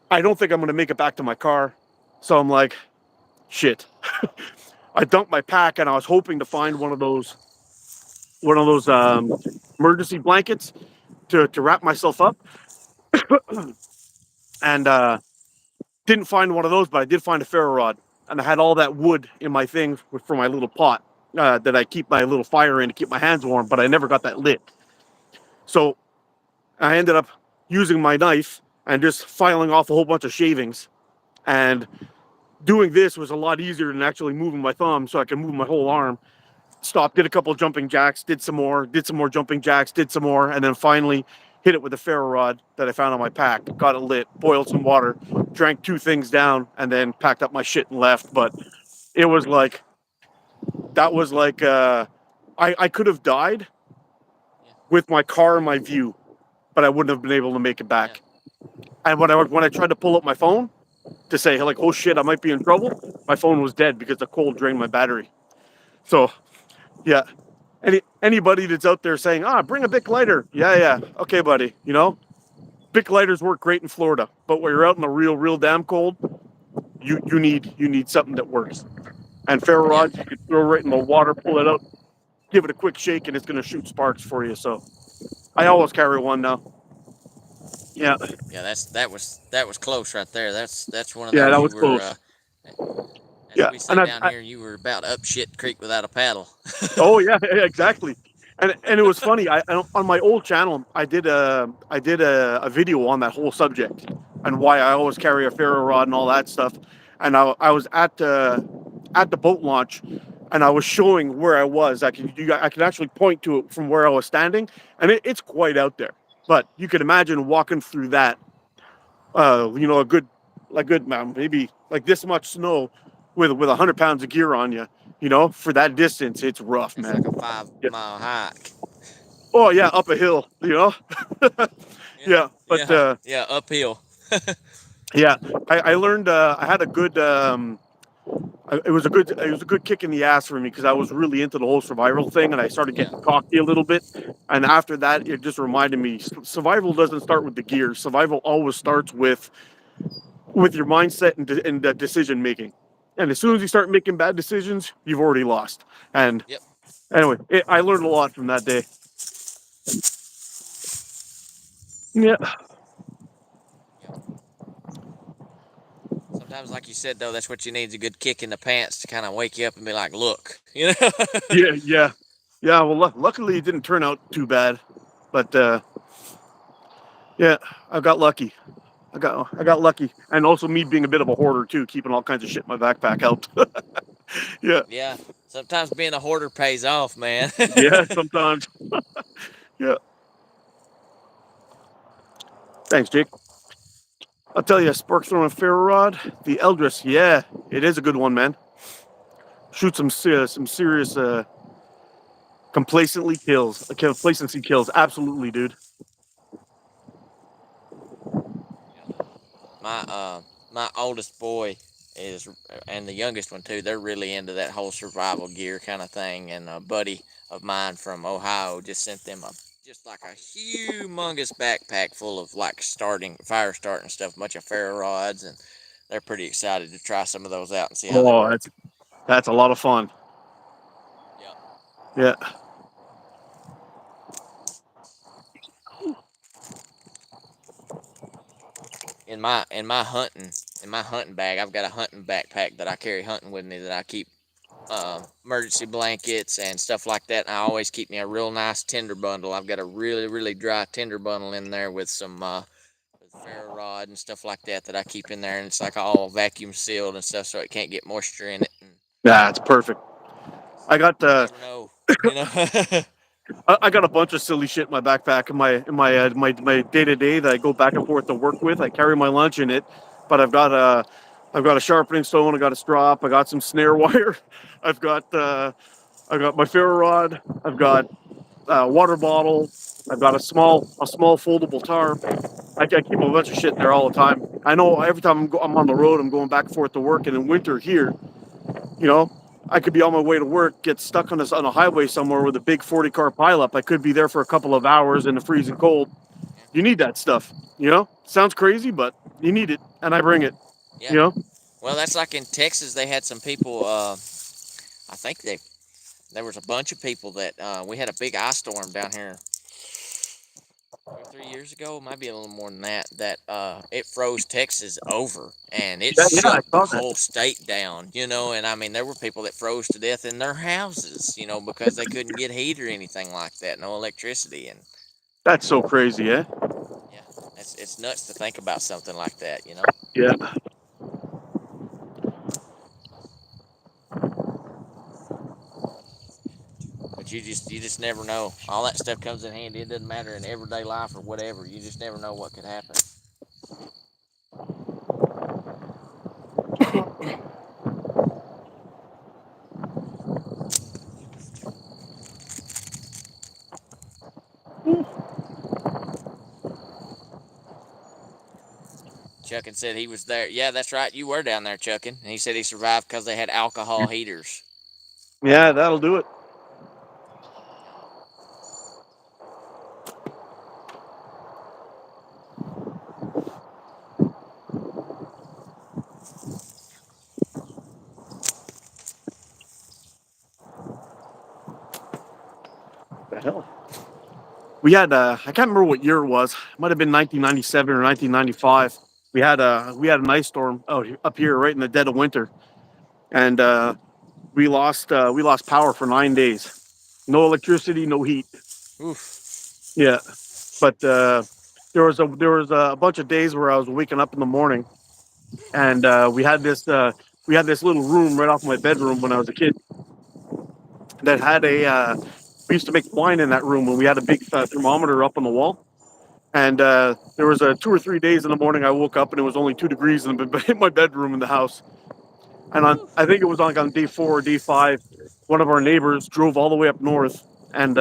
I don't think I'm gonna make it back to my car. So I'm like, shit. I dumped my pack, and I was hoping to find one of those emergency blankets to wrap myself up. And didn't find one of those, but I did find a ferro rod, and I had all that wood in my thing for my little pot that I keep my little fire in to keep my hands warm, but I never got that lit. So I ended up using my knife and just filing off a whole bunch of shavings. And doing this was a lot easier than actually moving my thumb, so I can move my whole arm. Stopped, did a couple of jumping jacks, did some more jumping jacks, did some more, and then finally hit it with a ferro rod that I found on my pack, got it lit, boiled some water, drank 2 things down, and then packed up my shit and left. But it was like, that was like, I could have died with my car in my view, but I wouldn't have been able to make it back. And when I tried to pull up my phone to say, like, oh shit, I might be in trouble, my phone was dead because the cold drained my battery. So, yeah. Anybody that's out there saying, bring a Bic lighter. Yeah. Okay, buddy. You know, Bic lighters work great in Florida, but when you're out in the real damn cold, you need something that works. And ferro rods, you can throw right in the water, pull it out, give it a quick shake, and it's going to shoot sparks for you. So I always carry one now. Yeah. Yeah, that was close right there. That's one of Yeah, those that you was were close. As Yeah, we say and down here, you were about up shit creek without a paddle. oh yeah, exactly. And it was funny. On my old channel, I did a video on that whole subject and why I always carry a ferro rod and all that stuff. And I was at the boat launch, and I was showing where I was. I can actually point to it from where I was standing, and it's quite out there. But you can imagine walking through that. A good, maybe like this much snow with 100 pounds of gear on you. For that distance, it's rough, It's man. like a 5 mile hike. Oh yeah, up a hill. Yeah, Yeah, but yeah, yeah, uphill. yeah, I learned. I had a good. It was a good kick in the ass for me because I was really into the whole survival thing, and I started Yeah, getting cocky a little bit. And after that, it just reminded me: survival doesn't start with the gear. Survival always starts with your mindset and decision making. And as soon as you start making bad decisions, you've already lost. And yep. anyway, I learned a lot from that day. Yeah, Yep. Sometimes, like you said, though, that's what you need is a good kick in the pants to kind of wake you up and be like, look, you know? yeah. Yeah, well, luckily it didn't turn out too bad, but yeah, I got lucky. I got lucky, and also me being a bit of a hoarder too, keeping all kinds of shit in my backpack helped. Yeah, Yeah, sometimes being a hoarder pays off, man. yeah, sometimes. Yeah, thanks, Jake. I'll tell you, a spark throwing ferro rod, the Eldris. Yeah, it is a good one, man. Shoot some serious complacency kills. Absolutely, dude. my my oldest boy is, and the youngest one too. They're really into that whole survival gear kind of thing. And a buddy of mine from Ohio just sent them a just like a humongous backpack full of like fire starting stuff, a bunch of ferro rods, and they're pretty excited to try some of those out and see how they Oh, work. that's a lot of fun. Yep. Yeah. In my hunting bag, I've got a hunting backpack that I carry hunting with me that I keep emergency blankets and stuff like that. And I always keep me a real nice tinder bundle. I've got a really, really dry tinder bundle in there with some with ferro rod and stuff like that I keep in there, and it's like all vacuum sealed and stuff, so it can't get moisture in it. And That's perfect. I got you never know, you know. I got a bunch of silly shit in my backpack in my day to day that I go back and forth to work with. I carry my lunch in it, but I've got a sharpening stone. I got a strop. I got some snare wire. I've got I got my ferro rod. I've got a water bottle. I've got a small foldable tarp. I keep a bunch of shit in there all the time. I know every time I'm on the road, I'm going back and forth to work, and in winter here, you know, I could be on my way to work, get stuck on a highway somewhere with a big 40 car pileup. I could be there for a couple of hours in the freezing cold. Yeah. You need that stuff. Sounds crazy, but you need it, and I bring it. Yeah. You know, Well, that's like in Texas. They had some people. I think there was a bunch of people that we had a big ice storm down here 2 or 3 years ago, might be a little more than that. That it froze Texas over, and it yeah, yeah, I shut the saw that. whole state down. And I mean, there were people that froze to death in their houses, because they couldn't get heat or anything like that, no electricity, and That's so crazy, eh? yeah, it's nuts to think about something like that. Yeah, But you just never know. All that stuff comes in handy. It doesn't matter in everyday life or whatever. You just never know what could happen. Chuckin said he was there. Yeah, that's right. You were down there, Chuckin. And he said he survived because they had alcohol heaters. yeah, that'll do it. The hell? We had I can't remember what year it was. It might have been 1997 or 1995. We had an ice storm up here right in the dead of winter, and we lost power for 9 days. No electricity, no heat. Oof. Yeah, but there was a bunch of days where I was waking up in the morning, and we had this little room right off my bedroom when I was a kid that had a we used to make wine in that room, and we had a big thermometer up on the wall. And there was 2 or 3 days in the morning I woke up and it was only 2 degrees in my bedroom in the house. And I think it was on day 4 or day 5, one of our neighbors drove all the way up north, and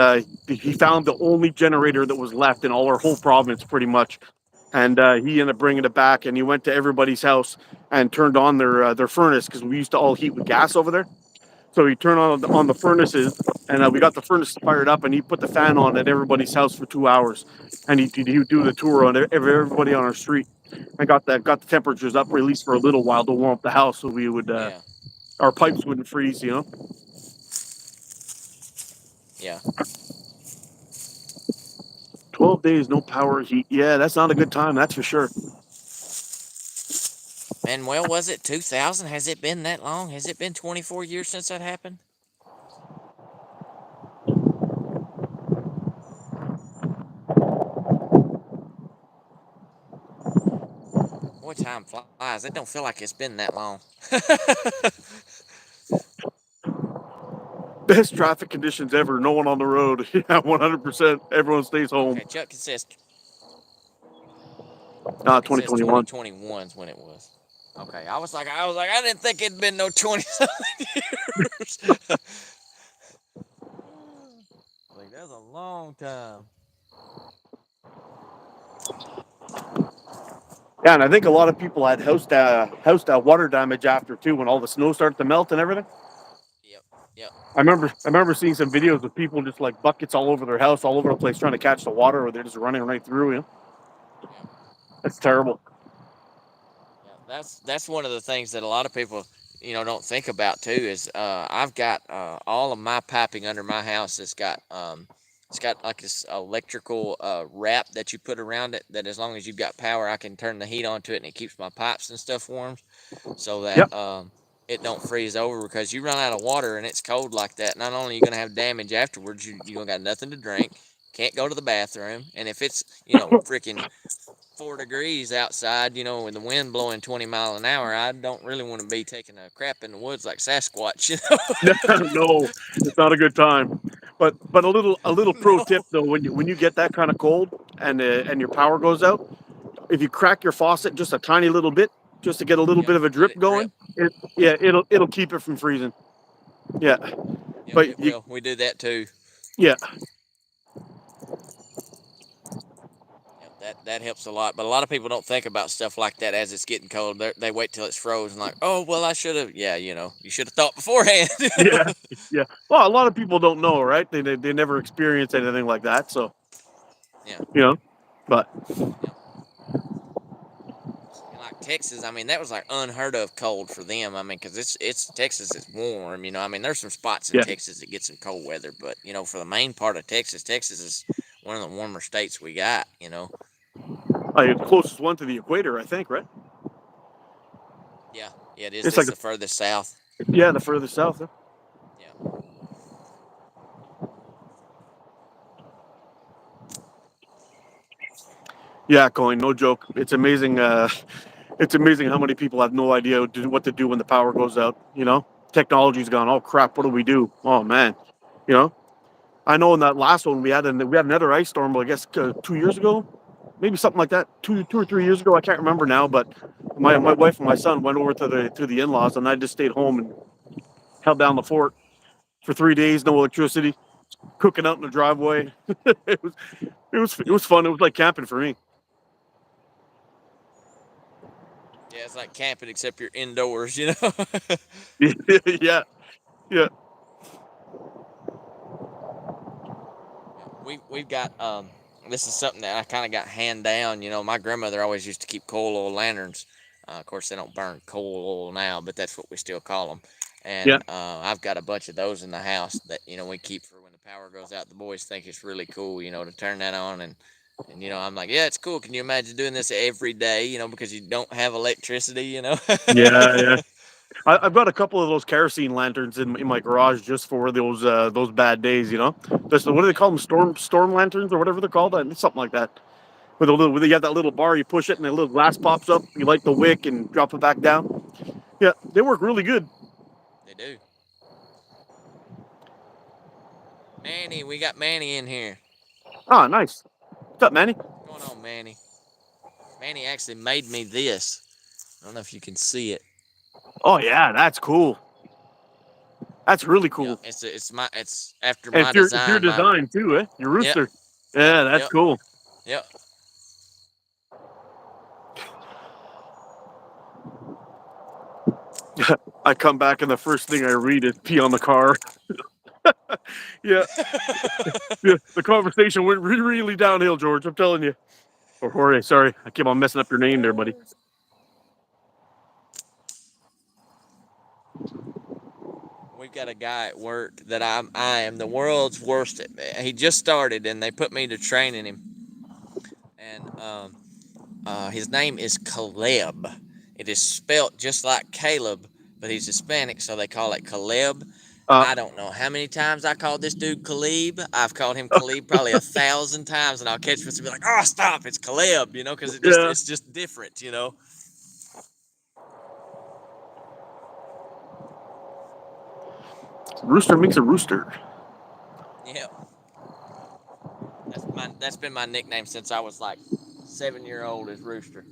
he found the only generator that was left in all our whole province, pretty much. And he ended up bringing it back, and he went to everybody's house and turned on their furnace, because we used to all heat with gas over there. So he turned on the furnaces, and we got the furnace fired up, and he put the fan on at everybody's house for 2 hours, and he would do the tour on everybody on our street, and got the temperatures up at least for a little while to warm up the house, so we would Yeah. our pipes wouldn't freeze. You know, Yeah. 12 days no power, heat. Yeah, that's not a good time. That's for sure. And well, was it 2000? Has it been that long? Has it been 24 years since that happened? Boy, time flies. It don't feel like it's been that long. Best traffic conditions ever. No one on the road. Yeah, 100%. Everyone stays home. Okay, Chuck says 2021. 2021 is when it was. Okay, I was like, I didn't think it'd been no 20 something years. Like that's a long time. Yeah, and I think a lot of people had water damage after too, when all the snow started to melt and everything. Yep, yep, I remember seeing some videos of people just like buckets all over their house, all over the place, trying to catch the water, or they're just running right through. You know, yep. that's terrible. Yeah, that's one of the things that a lot of people, don't think about too. Is I've got all of my piping under my house. It's got like this electrical wrap that you put around it. That as long as you've got power, I can turn the heat onto it, and it keeps my pipes and stuff warm, so that Yep. it don't freeze over. Because you run out of water and it's cold like that, not only are you gonna have damage afterwards, you gonna got nothing to drink, can't go to the bathroom, and if it's freaking 4 degrees outside, with the wind blowing 20 mile an hour, I don't really want to be taking a crap in the woods like Sasquatch. No, it's not a good time. But a little pro No. tip though, when you get that kind of cold and your power goes out, if you crack your faucet just a tiny little bit, just to get a little Yep. bit of a Let drip it drip. going, it'll keep it from freezing. Yeah, Yep. but It will. We do that too. yeah, Yep. That helps a lot. But a lot of people don't think about stuff like that as it's getting cold. They wait till it's frozen. Like, oh well, I should have. Yeah, you should have thought beforehand. yeah, yeah. Well, a lot of people don't know, right? They never experience anything like that, so Yeah. you know. But Yep. And like Texas, I mean, that was like unheard of cold for them. I mean, because it's Texas, it's warm. I mean, there's some spots in yeah, Texas that get some cold weather, but for the main part of Texas, Texas is one of the warmer states we got. the closest one to the equator, I think, right? Yeah, yeah, it is. It's It's like the furthest south. yeah, the furthest south. Huh? Yeah, Yeah, Colin, no joke. It's amazing. It's amazing how many people have no idea what to do when the power goes out. You know, technology's gone. Oh crap! What do we do? Oh man, you know. I know in that last one we had another ice storm. I guess 2 years ago, maybe something like that. 2 or 3 years ago, I can't remember now. But my wife and my son went over to the in laws, and I just stayed home and held down the fort for 3 days. No electricity, cooking out in the driveway. It yeah, was fun. It was like camping for me. yeah. It's like camping except you're indoors. Yeah, yeah, Yeah, we've got this is something that I kind of got hand down. My grandmother always used to keep coal oil lanterns. Of course, they don't burn coal oil now, but that's what we still call them. yeah. And I've got a bunch of those in the house that we keep for when the power goes out. The boys think it's really cool, to turn that on and I'm like, yeah, it's cool. Can you imagine doing this every day? Because you don't have electricity. Yeah, yeah. I've got a couple of those kerosene lanterns in my garage just for those bad days, you know. What do they call them? Storm lanterns or whatever they're called, something like that. With you have that little bar, you push it, and the little glass pops up. You light the wick and drop it back down. Yeah, they work really good. They do. Manny, we got Manny in here. Ah, nice. What's up, Manny? What's going on, Manny? Manny actually made me this. I don't know if you can see it. Oh yeah, that's cool. That's really Yeah, cool. it's after And my it's your design. design too, eh? Your rooster. Yeah, that's Yep. cool. Yep. I come back and the first thing I read is pee on the car. Yeah. Yeah, the conversation went really downhill, George. I'm telling you. Or Jorge, sorry, I keep on messing up your name there, buddy. We've got a guy at work that I am the world's worst at. He just started, and they put me to training him. And his name is Caleb. It is spelt just like Caleb, but he's Hispanic, so they call it Caleb. I don't know how many times I called this dude Caleb. I've called him Caleb probably 1,000 times, and I'll catch him and be like, "Oh, stop! It's Caleb," you know, because it's just different, you know. Rooster makes a rooster. Yep. That's been my nickname since I was like 7-year-old is Rooster.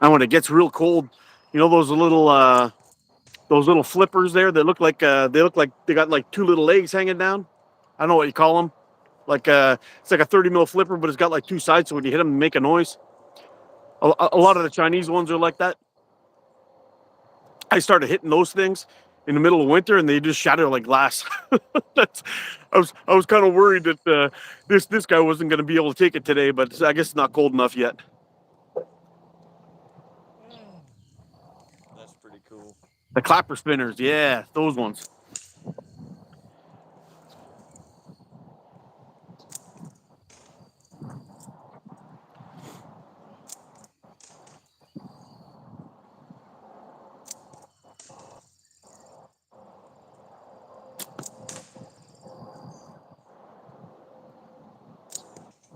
And when it gets real cold, you know those little flippers there that look like they got like two little legs hanging down. I don't know what you call them. Like it's like a 30 mil flipper, but it's got like two sides, so when you hit them, they make a noise. A lot of the Chinese ones are like that. I started hitting those things in the middle of winter, and they just shatter like glass. I was kind of worried that this guy wasn't going to be able to take it today, but I guess it's not cold enough yet. That's pretty cool. The clapper spinners, yeah, those ones.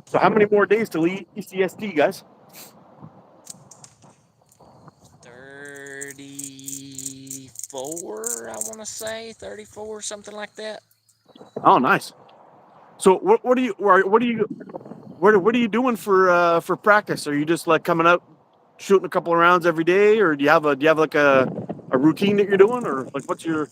So how many more days till ECST, guys? 34, I want to say 34, something like that. Oh, nice. So what are you doing for practice? Are you just like coming out shooting a couple of rounds every day, or do you have like a routine that you're doing, or like what's your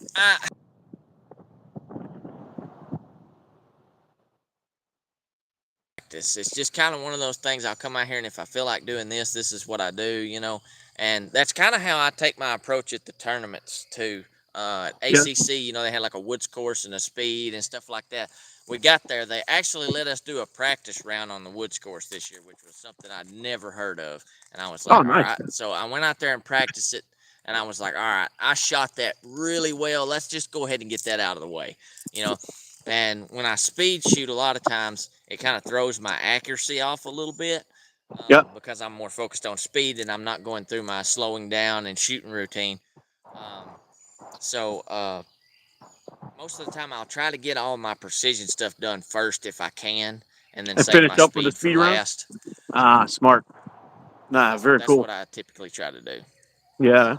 Practice. It's just kind of one of those things. I'll come out here, and if I feel like doing this, this is what I do, you know. And that's kind of how I take my approach at the tournaments too. At ACC, you know, they had like a woods course and a speed and stuff like that. We got there. They actually let us do a practice round on the woods course this year, which was something I'd never heard of. And I was like, nice. all right. So I went out there and practiced it. And I was like, all right, I shot that really well. Let's just go ahead and get that out of the way, you know. And when I speed shoot, a lot of times it kind of throws my accuracy off a little bit because I'm more focused on speed and I'm not going through my slowing down and shooting routine. So most of the time I'll try to get all my precision stuff done first if I can, and then save my speed for last. Ah, smart. Nah, very That's cool. what I typically try to do. Yeah,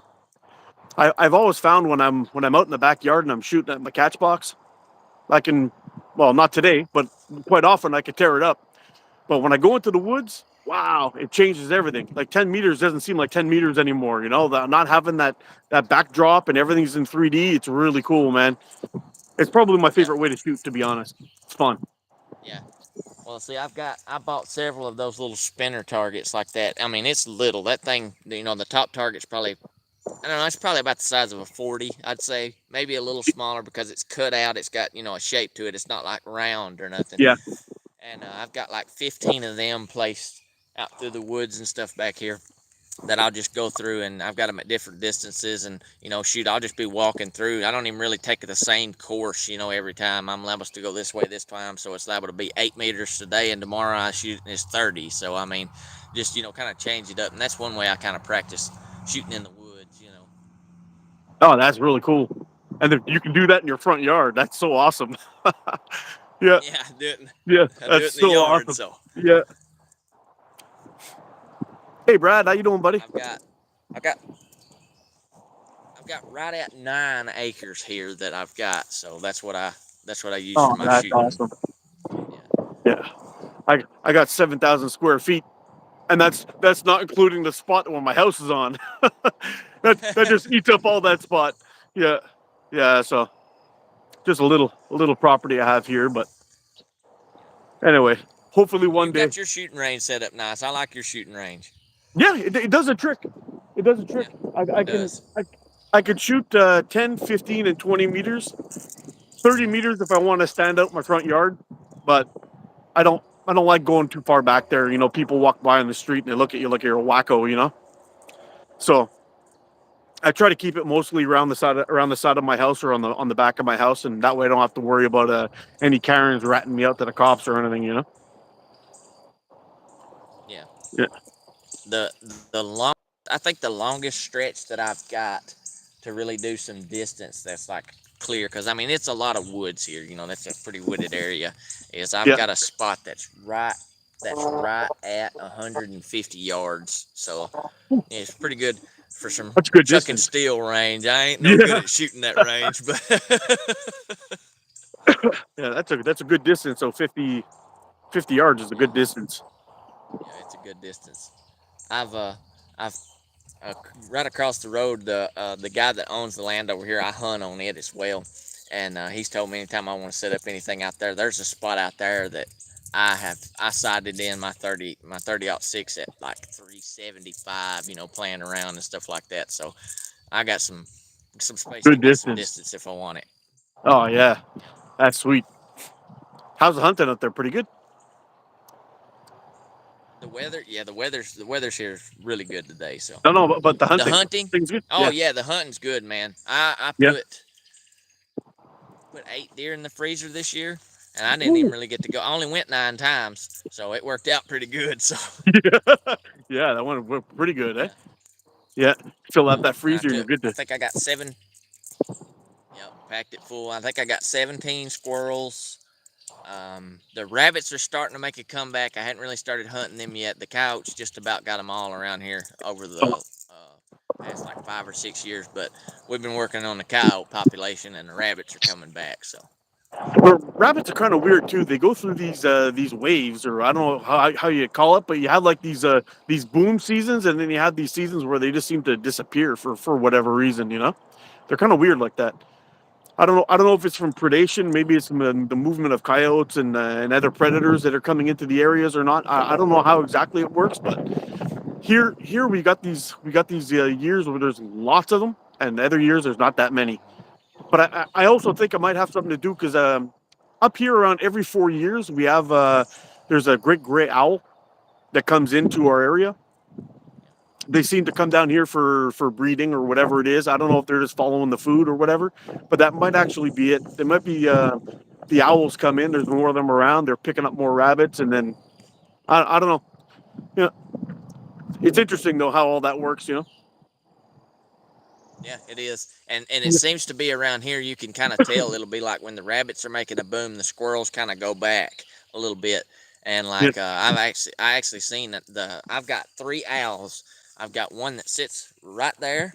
I've always found when I'm out in the backyard and I'm shooting at my catch box, I can, well, not today, but quite often I could tear it up. But when I go into the woods, wow, it changes everything. Like 10 meters doesn't seem like 10 meters anymore. You know, not having that backdrop and everything's in 3D. It's really cool, man. It's probably my Yeah, favorite way to shoot, to be honest. It's fun. yeah. Well, see, I bought several of those little spinner targets like that. I mean, it's little. That thing, the top target's probably, I don't know, it's probably about the size of a 40, I'd say. Maybe a little smaller because it's cut out. It's got, a shape to it. It's not like round or nothing. Yeah. And I've got like 15 of them placed out through the woods and stuff back here that I'll just go through, and I've got them at different distances. And shoot, I'll just be walking through. I don't even really take the same course, every time. I'm liable to go this way this time, so it's liable to be 8 meters today, and tomorrow I shoot and it's 30. So I mean, just kind of change it up, and that's one way I kind of practice shooting in the woods. Oh, that's really cool. And if you can do that in your front yard, that's so awesome. Yeah. Yeah, Yeah. I do That's it in the so yard. awesome. So Yeah. Hey, Brad, how you doing, buddy? I've got, I've got, I've got right at 9 acres here that I've got. So that's what I use Oh, for my that's shooting. awesome. Yeah. Yeah. I got 7,000 square feet, and that's not including the spot where my house is on. that just eats up all that spot. Yeah. Yeah. So just a little property I have here, but anyway, hopefully one You've day. got your shooting range set up nice. I like your shooting range. Yeah, it does a trick. It does a trick. Yeah, I it can does. I can shoot 10, 15, and 20 meters, 30 meters if I want to stand out my front yard, but I don't like going too far back there. People walk by on the street and they look at you like you're a wacko. So I try to keep it mostly around the side of my house or on the back of my house, and that way I don't have to worry about any Karens ratting me out to the cops or anything. Yeah. Yeah. The the long I think the longest stretch that I've got to really do some distance that's like clear, because I mean it's a lot of woods here. That's a pretty wooded area. Is I've Yeah. got a spot that's right at 150 yards. So yeah, it's pretty good for some That's a good chuck and distance. steel range. I ain't no good Yeah. at shooting that range, but Yeah, that's a good distance. So 50 yards is a yeah, good distance. yeah, it's a good distance. I've I've right across the road, the guy that owns the land over here, I hunt on it as well, and he's told me anytime I want to set up anything out there, there's a spot out there that I sighted in my 30-06 at like 375, playing around and stuff like that. So I got some space to Good get some distance. distance if I want it. Oh yeah, Yeah. that's sweet. How's the hunting out there? Pretty good. The weather, yeah, the weather's here is really good today. So No, no, but the the hunting hunting, things good. oh Yeah. yeah, the hunting's good, man. I Yeah. put 8 deer in the freezer this year, and I didn't even Ooh. really get to go. I only went 9 times, so it worked out pretty good. So Yeah. Yeah, that one went pretty good, eh? yeah, Yeah. Fill yeah. out that And I freezer and you're took, good I to. think I got seven. Yep, packed it full. I think I got 17 squirrels. The rabbits are starting to make a comeback. I hadn't really started hunting them yet. The coyotes just about got them all around here over the past like 5 or 6 years, but we've been working on the coyote population, and the rabbits are coming back. So Well, rabbits are kind of weird too. They go through these waves, or I don't know how you call it, but you have like these boom seasons, and then you have these seasons where they just seem to disappear for whatever reason. They're kind of weird like that. I don't know if it's from predation. Maybe it's from the movement of coyotes and other predators that are coming into the areas or not. I don't know how exactly it works, but here we got these years where there's lots of them, and other years there's not that many. But I also think it might have something to do because up here around every 4 years we have there's a great gray owl that comes into our area. They seem to come down here for breeding or whatever it is. I don't know if they're just following the food or whatever, but that might actually be it. There might be the owls come in. There's more of them around. They're picking up more rabbits, and then I don't know. Yeah, it's interesting though how all that works. yeah, it is, and it seems to be around here. You can kind of tell it'll be like when the rabbits are making a boom, the squirrels kind of go back a little bit, and Yeah, like I actually seen that I've got 3 owls. I've got one that sits right there.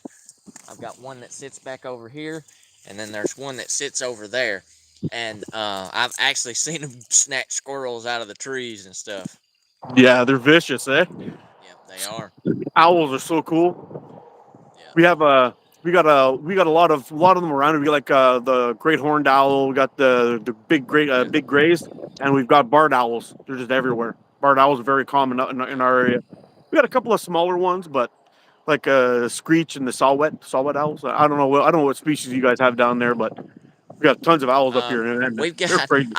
I've got one that sits back over here, and then there's one that sits over there. And I've actually seen them snatch squirrels out of the trees and stuff. yeah, they're vicious, eh? Yeah, they are. Owls are so cool. Yeah, We have we got a lot of them around. We got like the great horned owl. We got the big grays, and we've got barred owls. They're just everywhere. Barred owls are very common in our area. We got a couple of smaller ones, but like screech and the saw-whet owls. I don't know what species you guys have down there, but we got tons of owls up here, and We've they're got crazy.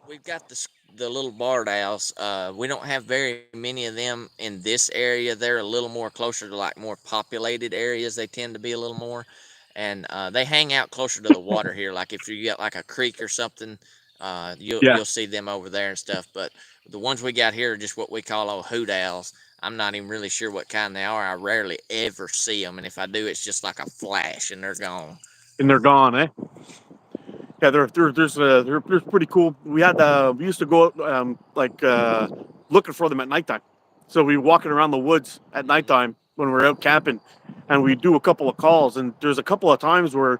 we've got the little barred owls. We don't have very many of them in this area. They're a little more closer to like more populated areas. They tend to be a little more, and they hang out closer to the water here. Like if you get like a creek or something, Yeah, you'll see them over there and stuff. But the ones we got here are just what we call old hoot owls. I'm not even really sure what kind they are. I rarely ever see them, and if I do, it's just like a flash and they're gone. and they're gone, eh? Yeah, they're pretty cool. We used to go out looking for them at nighttime. So we walking around the woods at Hmm. nighttime when we're out camping, and we do a couple of calls. And there's a couple of times where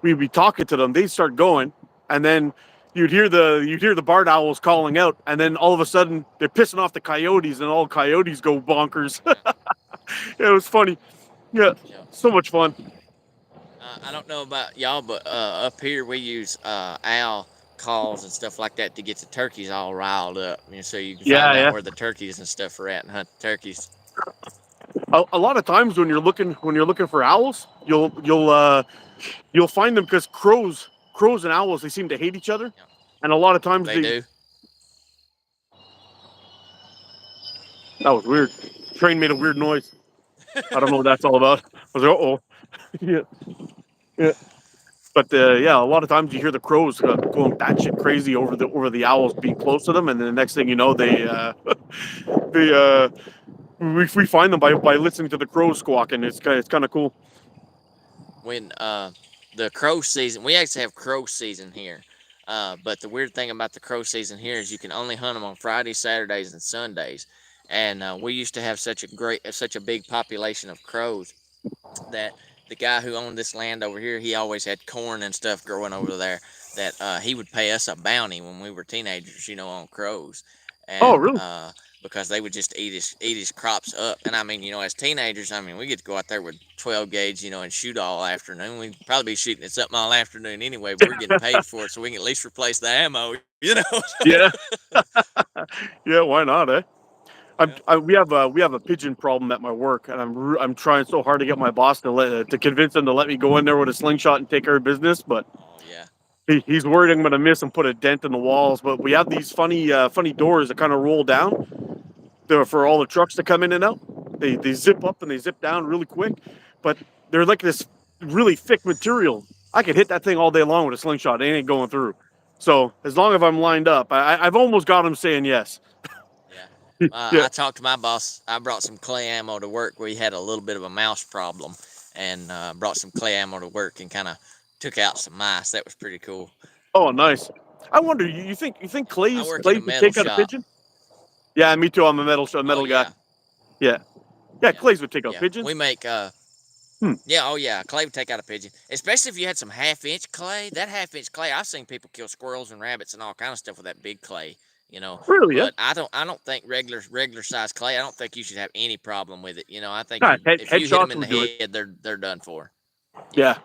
we'd be talking to them, they'd start going, and then you'd hear the barred owls calling out, and then all of a sudden they're pissing off the coyotes, and all coyotes go bonkers. Yeah, It was funny. Yeah, yeah. so much fun. I don't know about y'all, but up here we use owl calls and stuff like that to get the turkeys all riled up. So you can Yeah, find out yeah. where the turkeys and stuff are at and hunt the turkeys. A lot of times when you're looking for owls, you'll find them because crows and owls, they seem to hate each other, Yeah, and a lot of times they they do. that was weird. Train made a weird noise. I don't know what that's all about. I was like, oh, yeah, yeah. But yeah, a lot of times you hear the crows going batshit crazy over the owls being close to them, and then the next thing you know, they we find them by listening to the crows squawking. It's kind of cool. When the crow season, we actually have crow season here. But the weird thing about the crow season here is you can only hunt them on Fridays, Saturdays, and Sundays. And we used to have such a big population of crows that the guy who owned this land over here, he always had corn and stuff growing over there. That he would pay us a bounty when we were teenagers, on crows, Oh, and really? because they would just eat his crops up. And I mean, as teenagers, I mean, we get to go out there with 12 gauge, and shoot all afternoon. We'd probably be shooting at something all afternoon anyway, but we're getting paid for it, so we can at least replace the ammo. Yeah, yeah. Why not, eh? Yeah. We have a pigeon problem at my work, and I'm trying so hard to get my boss to convince him to let me go in there with a slingshot and take care of business, but Oh yeah. he's worried I'm going to miss and put a dent in the walls. But we have these funny doors that kind of roll down there for Uh, all the trucks to come in and out. They zip up and they zip down really quick, but they're like this really thick material. I could hit that thing all day long with a slingshot. It ain't going through. So as long as I'm lined up, I've almost got him saying yes. Yeah. Yeah. I talked to my boss. I brought some clay ammo to work. We had a little bit of a mouse problem, and brought some clay ammo to work and kind of took out some mice. That was pretty cool. Oh, nice. I wonder. You think I Clay's work in a Clays would metal take out a shop. pigeon? Yeah, me too. I'm a Oh metal guy. yeah, Yeah, yeah. yeah, Clays would take out yeah. We pigeons. make Hmm. yeah, oh yeah. Clay would take out a pigeon, especially if you had some half-inch clay. That half-inch clay, I've seen people kill squirrels and rabbits and all kind of stuff with that big clay. Really? Yeah. But I don't think regular size clay. I don't think you should have any problem with it. I think Nah, if you hit them headshots in the would do it. head, they're done for. Yeah.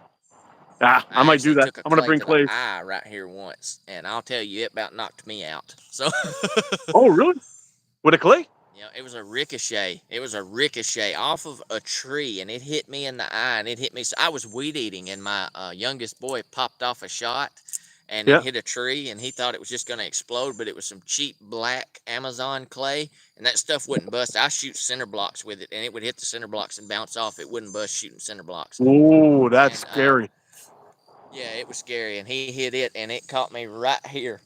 Yeah. Ah, I I might do actually that. took a I'm gonna clay bring to the Clays. eye right here once, and I'll tell you, it about knocked me out. So, Oh, really? With a Clay? it was a ricochet. It was a ricochet off of a tree, and it hit me in the eye, and it hit me. So I was weed eating, and my youngest boy popped off a shot, and it Yeah. hit a tree, and he thought it was just going to explode, but it was some cheap black Amazon clay, and that stuff wouldn't bust. I shoot cinder blocks with it, and it would hit the cinder blocks and bounce off. It wouldn't bust shooting cinder blocks. Oh, that's And scary. yeah, it was scary, and he hit it, and it caught me right here.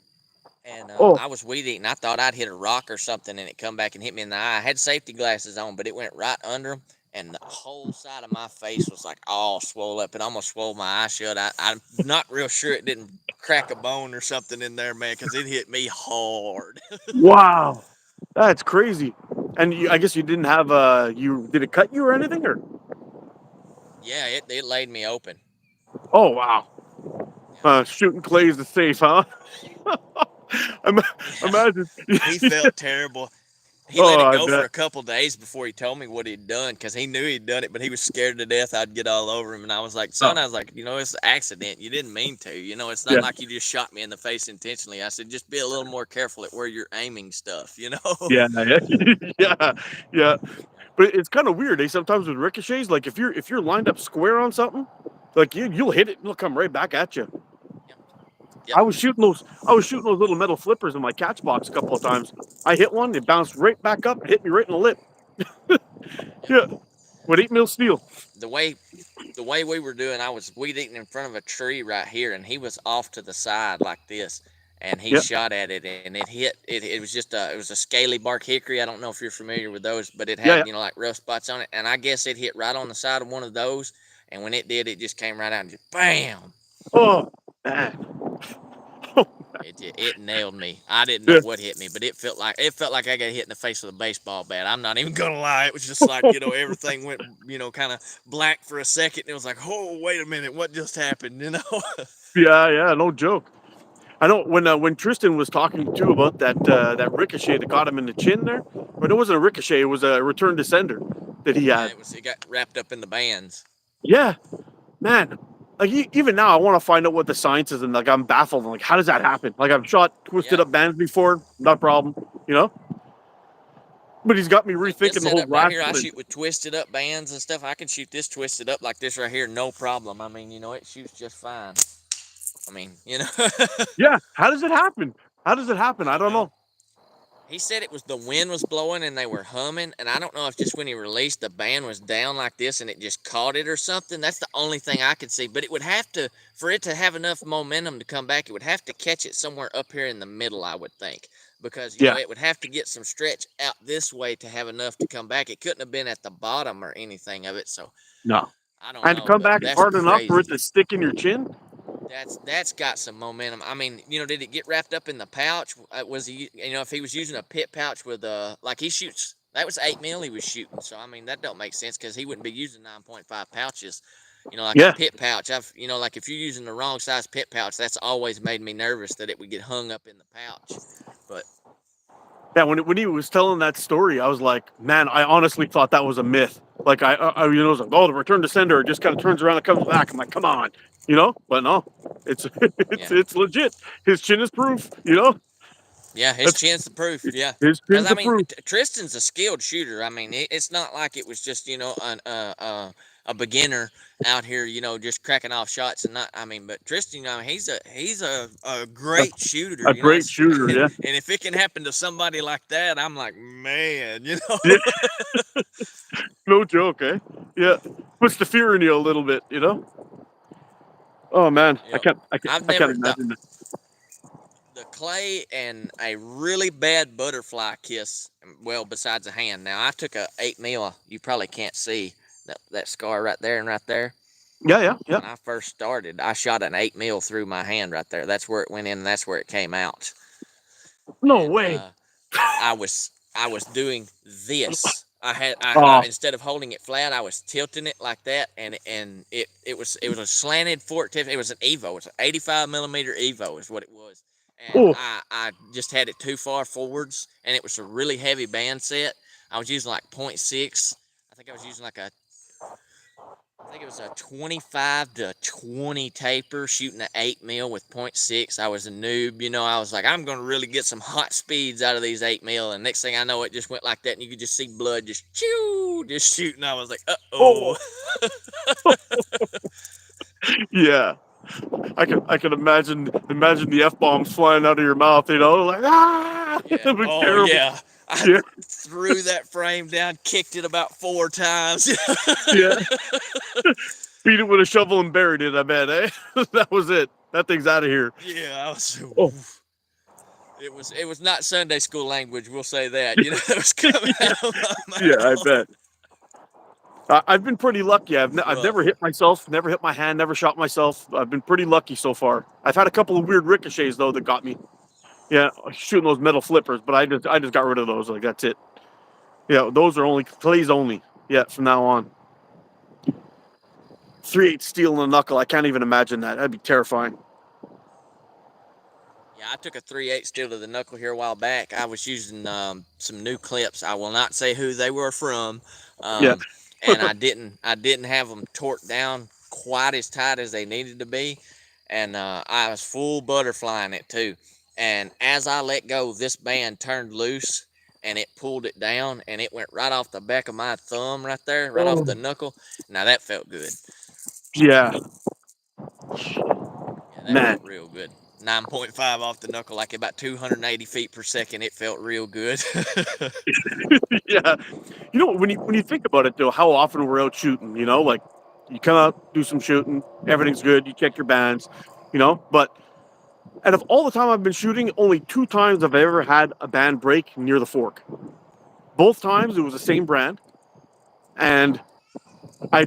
And Oh, I was weed eating. I thought I'd hit a rock or something, and it come back and hit me in the eye. I had safety glasses on, but it went right under them, and the whole side of my face was like all swole up. It almost swole my eye shut. I'm not real sure it didn't crack a bone or something in there, man, because it hit me hard. wow. That's crazy. And I guess you didn't have did it cut you or anything or? Yeah, it laid me open. Oh, wow. Yeah, Shooting Clays is safe, huh? Ima- yeah. Imagine. He felt terrible. He let Oh, it I go for bet. a couple days before he told me what he'd done because he knew he'd done it, but he was scared to death I'd get all over him. And I was like, son, Oh, I was like, it's an accident. You didn't mean to. It's not yeah, like you just shot me in the face intentionally. I said, just be a little more careful at where you're aiming stuff. yeah, yeah, yeah. But it's kind of weird, eh? Sometimes with ricochets, like if you're lined up square on something, like you'll hit it, and it'll come right back at you. Yep. I Yep. was shooting those little metal flippers in my catch box a couple of times. I hit one, it bounced right back up, and hit me right in the lip. Yep. Yeah, with 8 mil steel. The way the way we were doing, I was weed eating in front of a tree right here, and he was off to the side like this, and he Yeah, shot at it, and it hit. It was just it was a scaly bark hickory. I don't know if you're familiar with those, but it yeah, had yeah. like rough spots on it, and I guess it hit right on the side of one of those, and when it did, it just came right out and just bam. Oh, man. It nailed me. I didn't know Yeah. what hit me, but it felt like I got hit in the face with a baseball bat. I'm not even gonna lie. It was just like everything went kind of black for a second. And it was like, oh wait a minute, what just happened? Yeah, yeah, no joke. I know when Tristan was talking too about that ricochet that got him in the chin there, but it wasn't a ricochet, it was a return descender that he Yeah, had. it got wrapped up in the bands. Yeah, man. Like even now, I want to find out what the science is, and like I'm baffled. Like, how does that happen? Like I've shot twisted Yeah, up bands before, not a problem, you know. But he's got me this rethinking the whole setup right here, rifle I thing. shoot with twisted up bands and stuff. I can shoot this twisted up like this right here, no problem. I mean, it shoots just fine. I mean, Yeah, how does it happen? How does it happen? I I don't don't know. know. He said it was the wind was blowing and they were humming, and I don't know if just when he released the band was down like this and it just caught it or something. That's the only thing I could see. But it would have to, for it to have enough momentum to come back, it would have to catch it somewhere up here in the middle, I would think, because Yeah, it would have to get some stretch out this way to have enough to come back. It couldn't have been at the bottom or anything of it. So no. I don't And to know, come but back that's hard enough for it crazy. to stick in your chin. That's got some momentum. I mean, did it get wrapped up in the pouch? Was he, if he was using a pit pouch with like he shoots, that was 8 mil he was shooting. So I mean, that don't make sense because he wouldn't be using 9.5 pouches. Like a Yeah, pit pouch. Like if you're using the wrong size pit pouch, that's always made me nervous that it would get hung up in the pouch. But yeah. When he was telling that story, I was like, man, I honestly thought that was a myth. Like I was like, oh, the return to sender just kind of turns around and comes back. I'm like, come on, but no, it's yeah, it's legit. His chin is proof. yeah, his That's chin's the proof. Yeah, his because chin's I the mean, proof. Tristan's a skilled shooter. I mean, it's not like it was just a beginner out here, just cracking off shots and not. I mean, but Tristan, he's a A, great shooter. a great shooter. And, Yeah, and if it can happen to somebody like that, I'm like, man. yeah, no joke, eh? Yeah, puts the fear in you a little bit. Oh man, I Yep. can't, I can't, I've I can't never imagine that. the clay and a really bad butterfly kiss. Well, besides a hand. Now I took a 8 mil. You probably can't see that scar right there and right there. Yeah, yeah, yeah. When I first started, I shot an 8 mil through my hand right there. That's where it went in, and that's where it came out. No And way. I was doing this. I Oh, instead of holding it flat, I was tilting it like that, and it was a slanted fork tip. It was an Evo. It's an 85 millimeter Evo is what it was. And oh, I just had it too far forwards, and it was a really heavy band set. I was using like .6. I think I was using I think it was a 25 to 20 taper, shooting an 8 mil with .6. I was a noob, I was like, I'm going to really get some hot speeds out of these 8 mil. And next thing I know, it just went like that, and you could just see blood just just shooting. I was like, uh-oh. oh, yeah. I can imagine the f bombs flying out of your mouth. Like Yeah. it'd be Oh, terrible. yeah. I Yeah, threw that frame down, kicked it about 4 times. yeah. Beat it with a shovel and buried it. I bet, eh? That was it. That thing's out of here. Yeah, I was. Oh, It was not Sunday school language. We'll say that. It was coming yeah, out of my yeah. I mouth. bet. I've been pretty lucky. It I've was I've never rough. hit myself, never hit my hand, never shot myself. I've been pretty lucky so far. I've had a couple of weird ricochets though that got me. Yeah, shooting those metal flippers, but I just got rid of those. Like that's it. Yeah, those are only clays only. Yeah, from now on. 3/8 steel in the knuckle. I can't even imagine that. That'd be terrifying. Yeah, I took a 3/8 steel to the knuckle here a while back. I was using some new clips. I will not say who they were from, Yeah. um, and I didn't have them torqued down quite as tight as they needed to be, and I was full butterflying it too. And as I let go, this band turned loose, and it pulled it down, and it went right off the back of my thumb right there, right off Oh. the knuckle. Now that felt good. Yeah, Yeah, that man. felt real good. 9.5 off the knuckle, like about 280 feet per second. It felt real good. Yeah. You know, when you think about it though, how often we're out shooting, you know, like you come out, do some shooting, everything's good, you check your bands, you know, but out of all the time I've been shooting, only 2 times have I ever had a band break near the fork. Both times it was the same brand, and I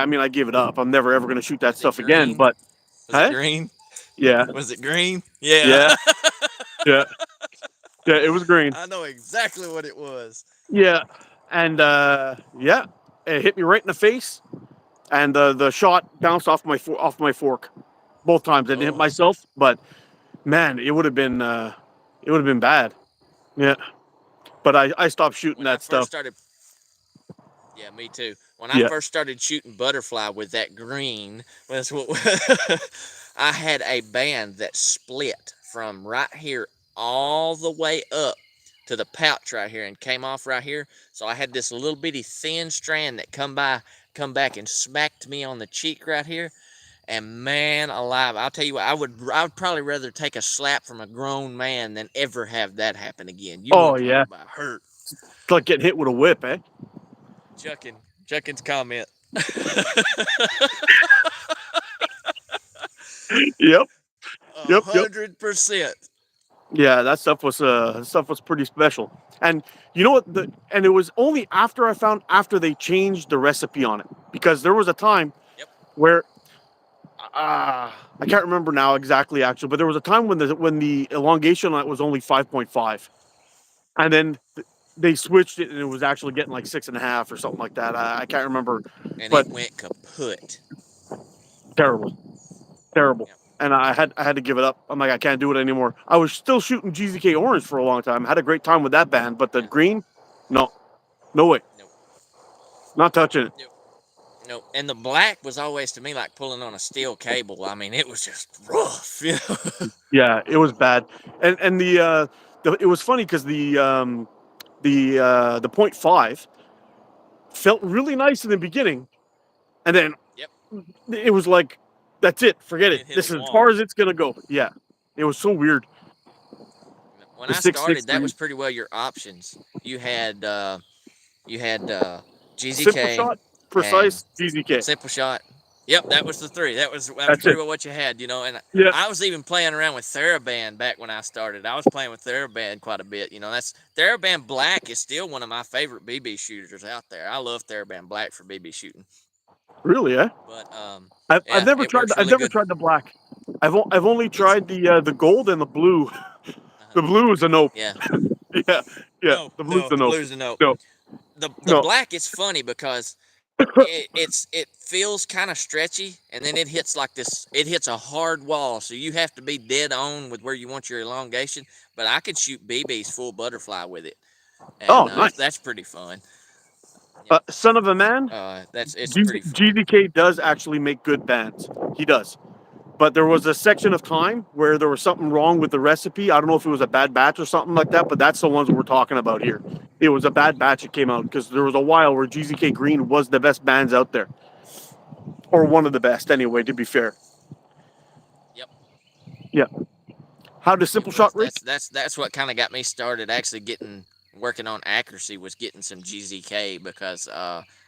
mean, I gave it up. I'm never ever going to shoot that Was it stuff again. green? But Was it hey, green? yeah, Was it green? Yeah. yeah, yeah, yeah. It was green. I know exactly what it was. Yeah, and yeah, it hit me right in the face, and the shot bounced off my fork. Both times I didn't hit Oh, myself, but man, it would have been bad. Yeah, but I stopped shooting when I that stuff. first started, yeah, me too. When I Yeah. first started shooting butterfly with that green, that's what I had a band that split from right here all the way up to the pouch right here and came off right here. So I had this little bitty thin strand that come back and smacked me on the cheek right here. And man alive, I'll tell you what, I would probably rather take a slap from a grown man than ever have that happen again. You Oh want to talk yeah, about hurt. it's like getting hit with a whip, eh? Chuckin's comment. Yep, A yep. 100%. Yeah, that stuff was pretty special. And you know what? And it was only after I found after they changed the recipe on it, because there was a time Yep. where I can't remember now exactly actually, but there was a time when the elongation on it was only 5.5, and then they switched it and it was actually getting like 6.5 or something like that. I can't remember, And but it went kaput. terrible, terrible. Yep. And I had to give it up. I'm like, I can't do it anymore. I was still shooting GZK Orange for a long time. I had a great time with that band, but the Yeah. green, no, no way, Nope. not touching it. Nope. Nope. And the black was always to me like pulling on a steel cable. I mean, it was just rough, you know. Yeah, it was bad. And it was funny because the point five felt really nice in the beginning, and then Yep. it was like, that's it, forget it. It hit a This is as far wall. as it's gonna go. Yeah, it was so weird. When The I six six started, that three was pretty well your options. You had simple GZK shot, and precise GZK. Simple Shot. Yep, that was the three. That was That's pretty it. well what you had, you know. And Yeah, I was even playing around with TheraBand back when I started. I was playing with TheraBand quite a bit, you know. That's TheraBand Black is still one of my favorite BB shooters out there. I love TheraBand Black for BB shooting. really, eh? But I've yeah, never it tried. works I've really never good. tried the black. I've only It's tried the gold and the blue. uh, The blue is a nope. yeah. Yeah, yeah. No, The blue's no, a the nope. blues a no. No, The no. black is funny because it feels kind of stretchy, and then it hits like this. It hits a hard wall, so you have to be dead on with where you want your elongation. But I could shoot BBs full butterfly with it, Oh, and nice. that's pretty fun. Yep. Son of a man. It's pretty fun. GZK does actually make good bands. He does. But there was a section of time where there was something wrong with the recipe. I don't know if it was a bad batch or something like that, but that's the ones we're talking about here. It was a bad batch that came out because there was a while where GZK Green was the best bands out there, or one of the best anyway. To be fair, Yep, yeah. How does it Simple was. Shot rate? That's what kind of got me started. Actually, getting working on accuracy was getting some GZK because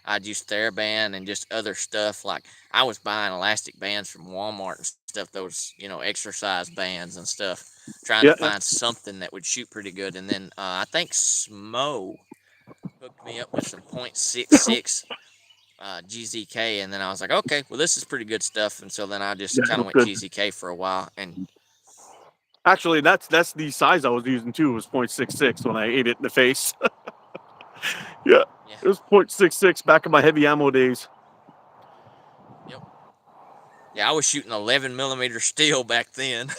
I'd use TheraBand and just other stuff. Like I was buying elastic bands from Walmart and stuff. Those exercise bands and stuff. Trying to Yeah, find something that would shoot pretty good. And then I think Smo hooked me up with some .66 GZK, and then I was like, okay, well this is pretty good stuff. And so then I just yeah, kind of that's went good. GZK for a while, and Actually, that's the size I was using too. Was .66 when I ate it in the face. Yeah, yeah, it was .66 back in my heavy ammo days. yep. Yeah, I was shooting 11 millimeter steel back then.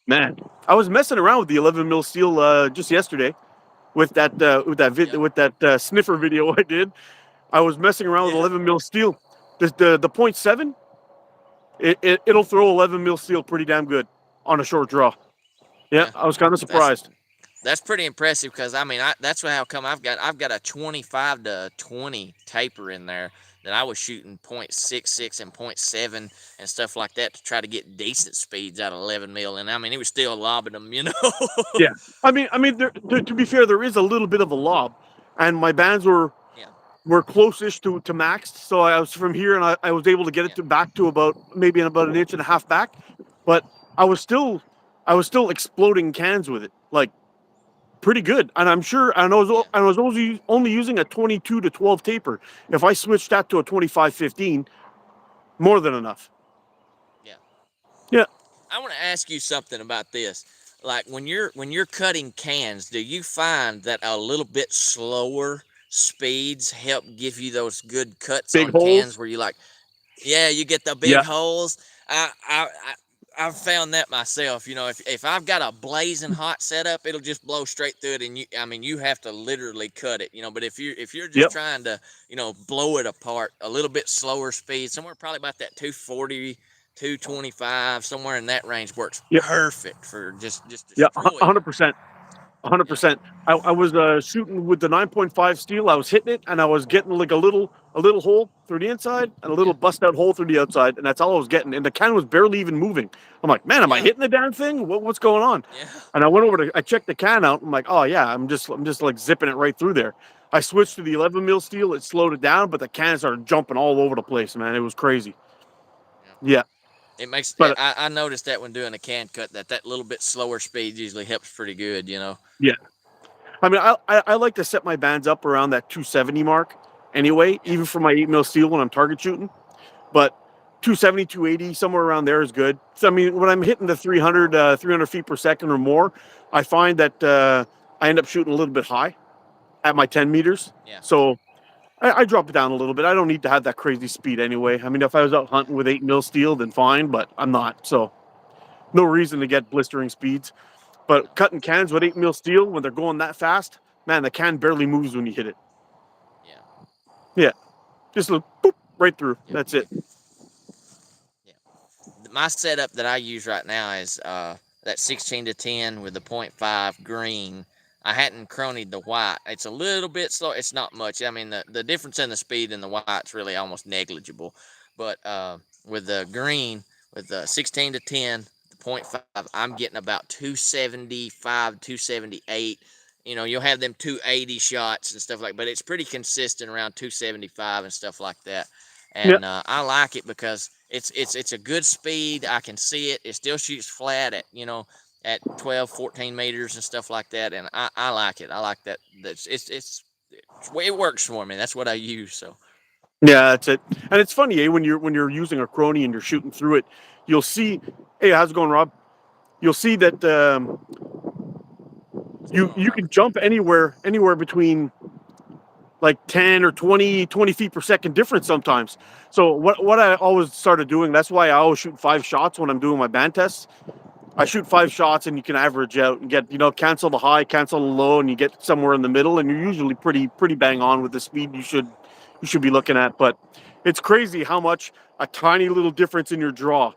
Man, I was messing around with the 11 mil steel just yesterday Yep. with that sniffer video I did. I was messing around with Yeah. 11 mil steel. The point seven, it'll throw 11 mil steel pretty damn good on a short draw. Yeah, Yeah. I was kind of That's surprised. that's pretty impressive because I mean that's how come I've got a 25 to 20 taper in there that I was shooting .66 and .7 and stuff like that to try to get decent speeds out of 11 mil, and I mean it was still lobbing them, you know. Yeah, to be fair, there is a little bit of a lob, and my bands Yeah, were close-ish to maxed. So I was from here, and I was able to get it yeah, back to about an inch and a half back, but I was still I was still exploding cans with it, like pretty good. And I'm sure, yeah, I was only using a 22 to 12 taper. If I switched that to a 25-15, more than enough. yeah. Yeah, I want to ask you something about this. Like when you're cutting cans, do you find that a little bit slower speeds help give you those good cuts big on cans holes. where you like, yeah, you get the big Yeah, holes. I've found that myself. You know, if I've got a blazing hot setup, it'll just blow straight through it, and I mean, you have to literally cut it. You know, but if you're just yep, trying to, blow it apart, a little bit slower speed, somewhere probably about that 240, 225, somewhere in that range works yep, perfect for just yeah, destroying them. 100%. Yeah, 100%. I was shooting with the 9.5 steel. I was hitting it, and I was getting like a little hole through the inside and a little yeah, bust out hole through the outside, and that's all I was getting. And the can was barely even moving. I'm like, man, am I yeah, hitting the damn thing? What's going on? yeah, And I went over to I checked the can out. I'm like, oh yeah, I'm just like zipping it right through there. I switched to the 11 mil steel. It slowed it down, but the can started jumping all over the place, man. It was crazy. yeah. Yeah, It makes but I noticed that when doing a can cut that little bit slower speed usually helps pretty good. You know. yeah. I mean, I like to set my bands up around that 270 mark anyway, Yeah. even for my 8 mil steel when I'm target shooting. But 270, 280, somewhere around there is good. So, I mean, when I'm hitting the 300 feet per second or more, I find that I end up shooting a little bit high at my 10 meters. Yeah. So I drop it down a little bit. I don't need to have that crazy speed anyway. I mean, if I was out hunting with 8 mil steel, then fine, but I'm not. So no reason to get blistering speeds. No. But cutting cans with 8 mil steel when they're going that fast, man, the can barely moves when you hit it. Yeah. Yeah, just a boop right through. Yep. That's it. Yeah. My setup that I use right now is that 16 to 10 with the .5 green. I hadn't cronied the white. It's a little bit slow. It's not much. I mean, the difference in the speed in the white's really almost negligible. But with the green, with the 16 to 10, the .5, I'm getting about 275, 278. You know, you'll have them 280 shots and stuff like, but it's pretty consistent around 275 and stuff like that. Yeah, And I like it because it's a good speed. I can see it. It still shoots flat at at 12, 14 meters and stuff like that. And I like it. I like that. It works for me. That's what I use. So yeah, that's it. And it's funny, when you're using a crony and you're shooting through it, you'll see. Hey, how's it going, Rob? You'll see that what's going on, you Robert? can jump anywhere between like 10 or 20 feet per second difference sometimes. So what I always started doing, that's why I always shoot 5 shots when I'm doing my band tests. I shoot 5 shots and you can average out and get, cancel the high, cancel the low, and you get somewhere in the middle, and you're usually pretty bang on with the speed you should be looking at. But it's crazy how much a tiny little difference in your draw,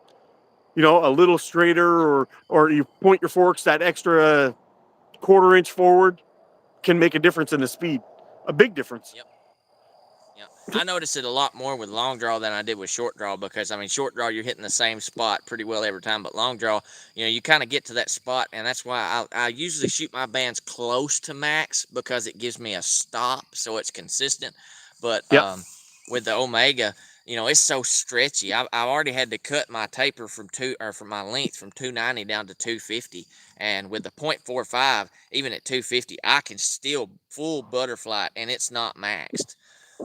a little straighter, Yep. or you point your forks that extra quarter inch forward can make a difference in the speed. A big difference. Yep. Yeah, I notice it a lot more with long draw than I did with short draw because I mean short draw you're hitting the same spot pretty well every time, but long draw you kind of get to that spot, and that's why I usually shoot my bands close to max because it gives me a stop so it's consistent. But Yep. with the Omega, it's so stretchy. I've already had to cut my taper from my length from 290 down to 250, and with the .45 even at 250 I can still full butterfly and it's not maxed.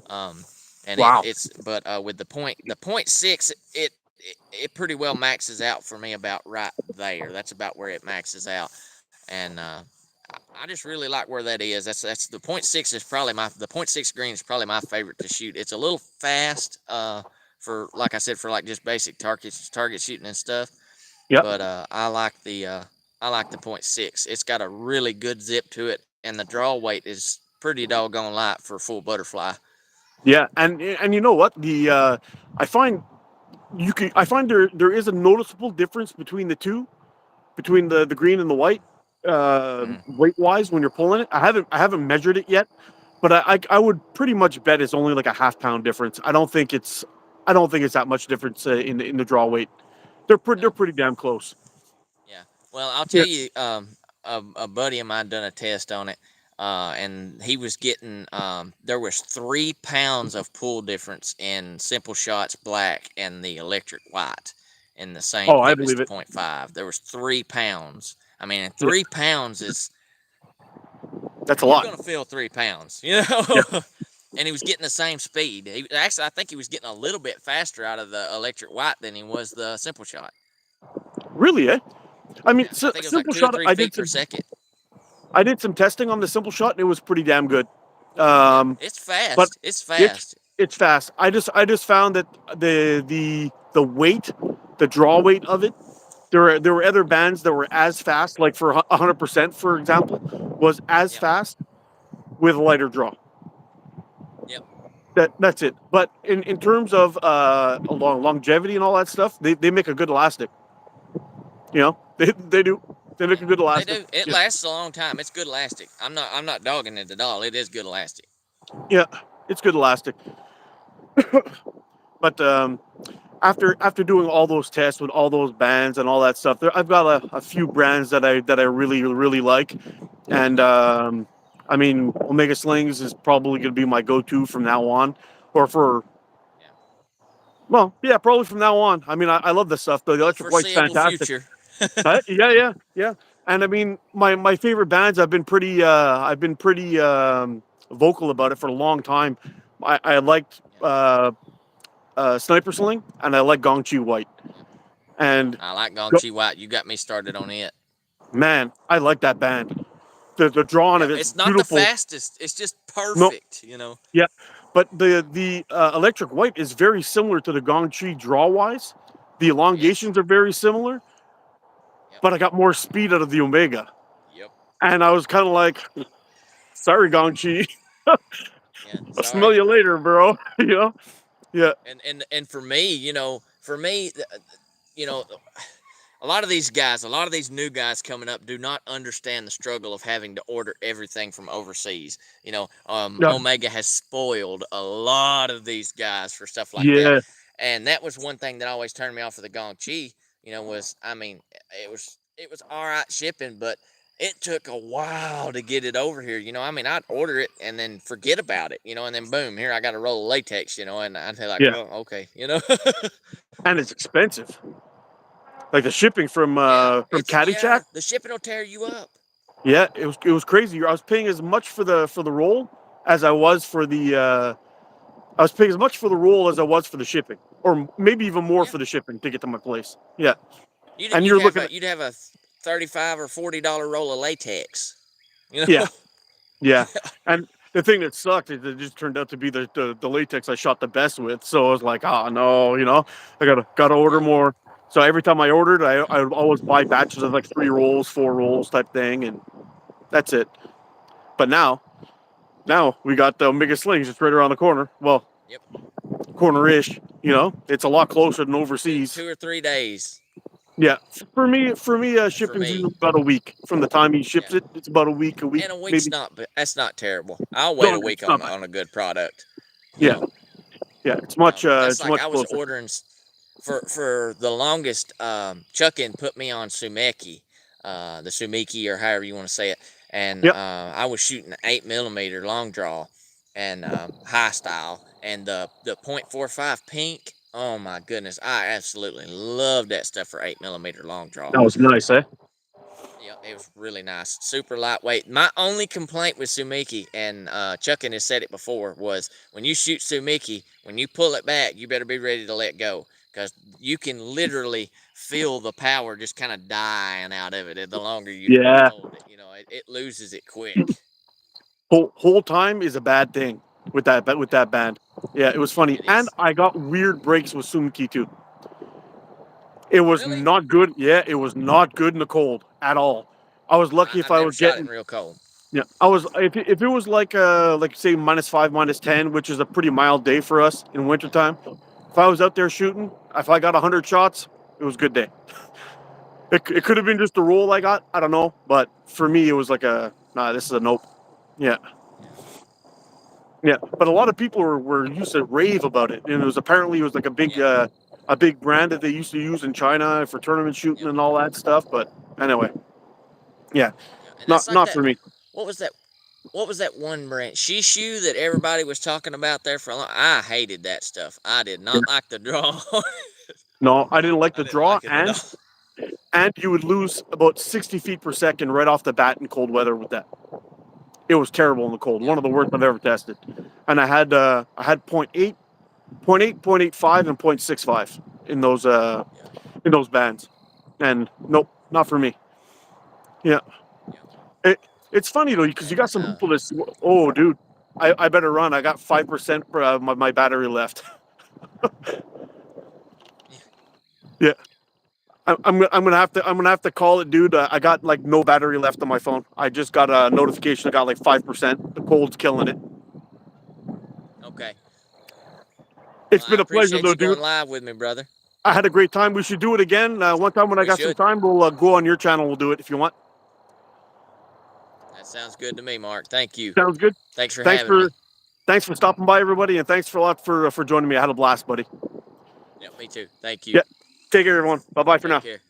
um, and Wow. it's but with the .6, it pretty well maxes out for me about right there. That's about where it maxes out, and I just really like where that is. That's the .6 is probably the .6 green is probably my favorite to shoot. It's a little fast for like I said for like just basic target shooting and stuff. Yeah. but I like the .6. It's got a really good zip to it, and the draw weight is pretty doggone light for a full butterfly. Yeah, and you know what? I find I find there is a noticeable difference between the two, between the green and the white, Mm. weight wise when you're pulling it. I haven't measured it yet, but I would pretty much bet it's only like a half pound difference. I don't think it's that much difference in the draw weight. They're No. pretty damn close. Yeah. Well, I'll Yeah. tell you, a buddy of mine done a test on it, and he was getting there was 3 pounds of pull difference in simple shots black and the electric white in the same Oh, I believe thickness it. point five. There was 3 pounds. I mean, and Yeah, 3 pounds is that's a you're lot. gonna feel 3 pounds, you Yeah. know. And he was getting the same speed. Actually, I think he was getting a little bit faster out of the electric white than he was the simple shot. Really, eh? I mean, Yeah, I think it was like simple two to shot. three feet per second. I did some testing on the simple shot, and it was pretty damn good. Yeah, Um, it's but fast. It's it's fast. it's fast. I just found that the weight, the draw weight of it. There were other bands that were as fast, like for 100%, for example, was as Yep. fast with a lighter draw. Yep. That's it. But in terms of longevity and all that stuff, they make a good elastic. You know, they do. They make Yeah. a good They elastic. do. It Yeah, lasts a long time. It's good elastic. I'm not dogging it at all. It is good elastic. yeah, it's good elastic. But after doing all those tests with all those bands and all that stuff, I've got a few brands that I really like, and I mean Omega Slings is probably going to be my go-to from now on, or for Yeah. well, yeah, probably from now on. I mean, I love this stuff. The For the electric white's foreseeable fantastic. future. Yeah. And I mean, my favorite bands, I've been pretty vocal about it for a long time. I liked Yeah. Sniper Sling, and I like Gong Chi White. Yeah. And I like Gong go, Chi White. You got me started on it. man, I like that band. The drawing Yeah. of it's It's not the beautiful. fastest. It's just No, perfect. You know. yeah, but the electric white is very similar to the Gong Chi draw wise. The Yes. elongations are very similar, Yep. but I got more speed out of the Omega, Yep. and I was kind of like, sorry, Gong Chi, Yeah. I'll smell Sorry. you later, bro. You know? Yeah, And for me, you know, a lot of these guys, a lot of these new guys coming up do not understand the struggle of having to order everything from overseas. yeah, Omega has spoiled a lot of these guys for stuff like that. yeah, And that was one thing that always turned me off of the Gong Chi, was, I mean, it was all right shipping, but it took a while to get it over here. I mean, I'd order it and then forget about it, and then boom, here I got a roll of latex, and I'd be like, yeah. well, okay, And it's expensive. Like the shipping Yeah, from yeah, Caddyshack. the shipping will tear you up. Yeah, it was crazy. I was paying as much for the roll as I was for the I was paying as much for the roll as I was for the shipping, or maybe even more Yeah, for the shipping to get to my place. Yeah, and you'd have a $35 or $40 roll of latex. You yeah, know, yeah, and the thing that sucked is it just turned out to be the latex I shot the best with. So I was like, oh no, I gotta order yeah, more. So every time I ordered, I would always buy batches of like 3 rolls, 4 rolls type thing, and that's it. But now we got the Omega Slings just right around the corner. Well, yep. corner-ish. It's a lot closer than Two, overseas. 2 or 3 days Yeah, for me, for shipping's me. usually about a week from the time he Yeah, ships it. It's about a week and a week's maybe. not, but that's not terrible. I'll wait No, a no, week it's not bad. on a good product. You Yeah, know, yeah, that's it's like much I was closer. ordering for the longest. Chuckin put me on Sumeki, the Sumiki or however you want to say it, and Yep. I was shooting 8 millimeter long draw and high style, and the .45 pink. Oh my goodness, I absolutely love that stuff for 8 millimeter long draw. That was nice, eh? Um, yeah, it was really nice, super lightweight. My only complaint with Sumiki, and Chuckin has said it before, was when you shoot Sumiki, when you pull it back, you better be ready to let go because you can literally feel the power just kind of dying out of it the longer you Yeah, hold it. It loses it quick. whole time is a bad thing with that band. Yeah, it was funny, It and is. I got weird breaks with Sumiki too. It was Really? not good. Yeah, it was not good in the cold at all. I was lucky if I've I never was shot it getting. in real cold. Yeah, I was. If it was like say -5, -10, which is a pretty mild day for us in wintertime. If I was out there shooting, if I got 100 shots, it was a good day. It could have been just a roll I got. I don't know, but for me, it was like nah. This is a nope. Yeah. Yeah. Yeah, but a lot of people were used to rave about it, and it was like Yeah. a big brand that they used to use in China for tournament shooting Yep. and all that stuff. But anyway, yeah, Yeah. And that's like not that. for me. What was that? What was that one brand? Shishu that everybody was talking about there for a long. I hated that stuff. I did Yeah. not like the draw. No, I didn't like I the didn't draw, like it at all. and you would lose about 60 feet per second right off the bat in cold weather with that. It was terrible in the cold. Yep. One of the worst I've ever tested. And I had .8, .85, and .65 Yeah. in those bands, and nope, not for me. Yeah. Yeah. It's funny though because you got And some people that oh dude, I better run. I got 5% my battery left. Yeah, I'm gonna have to call it, dude. I got like no battery left on my phone. I just got a notification. I got like 5%. The cold's killing it. okay. It's Well, I been a pleasure appreciate though, you dude. going live with me, brother. I had a great time. We should do it again. One time when I We got some should. time, we'll go on your channel. We'll do it if you want. That sounds good to me, Mark. Thank you. Sounds good. Thanks for Thanks having me. for thanks for stopping by, everybody, and thanks for a lot for joining me. I had a blast, buddy. Yeah, me too. Thank you. Yeah. Take care, everyone. Bye bye for Take now. care.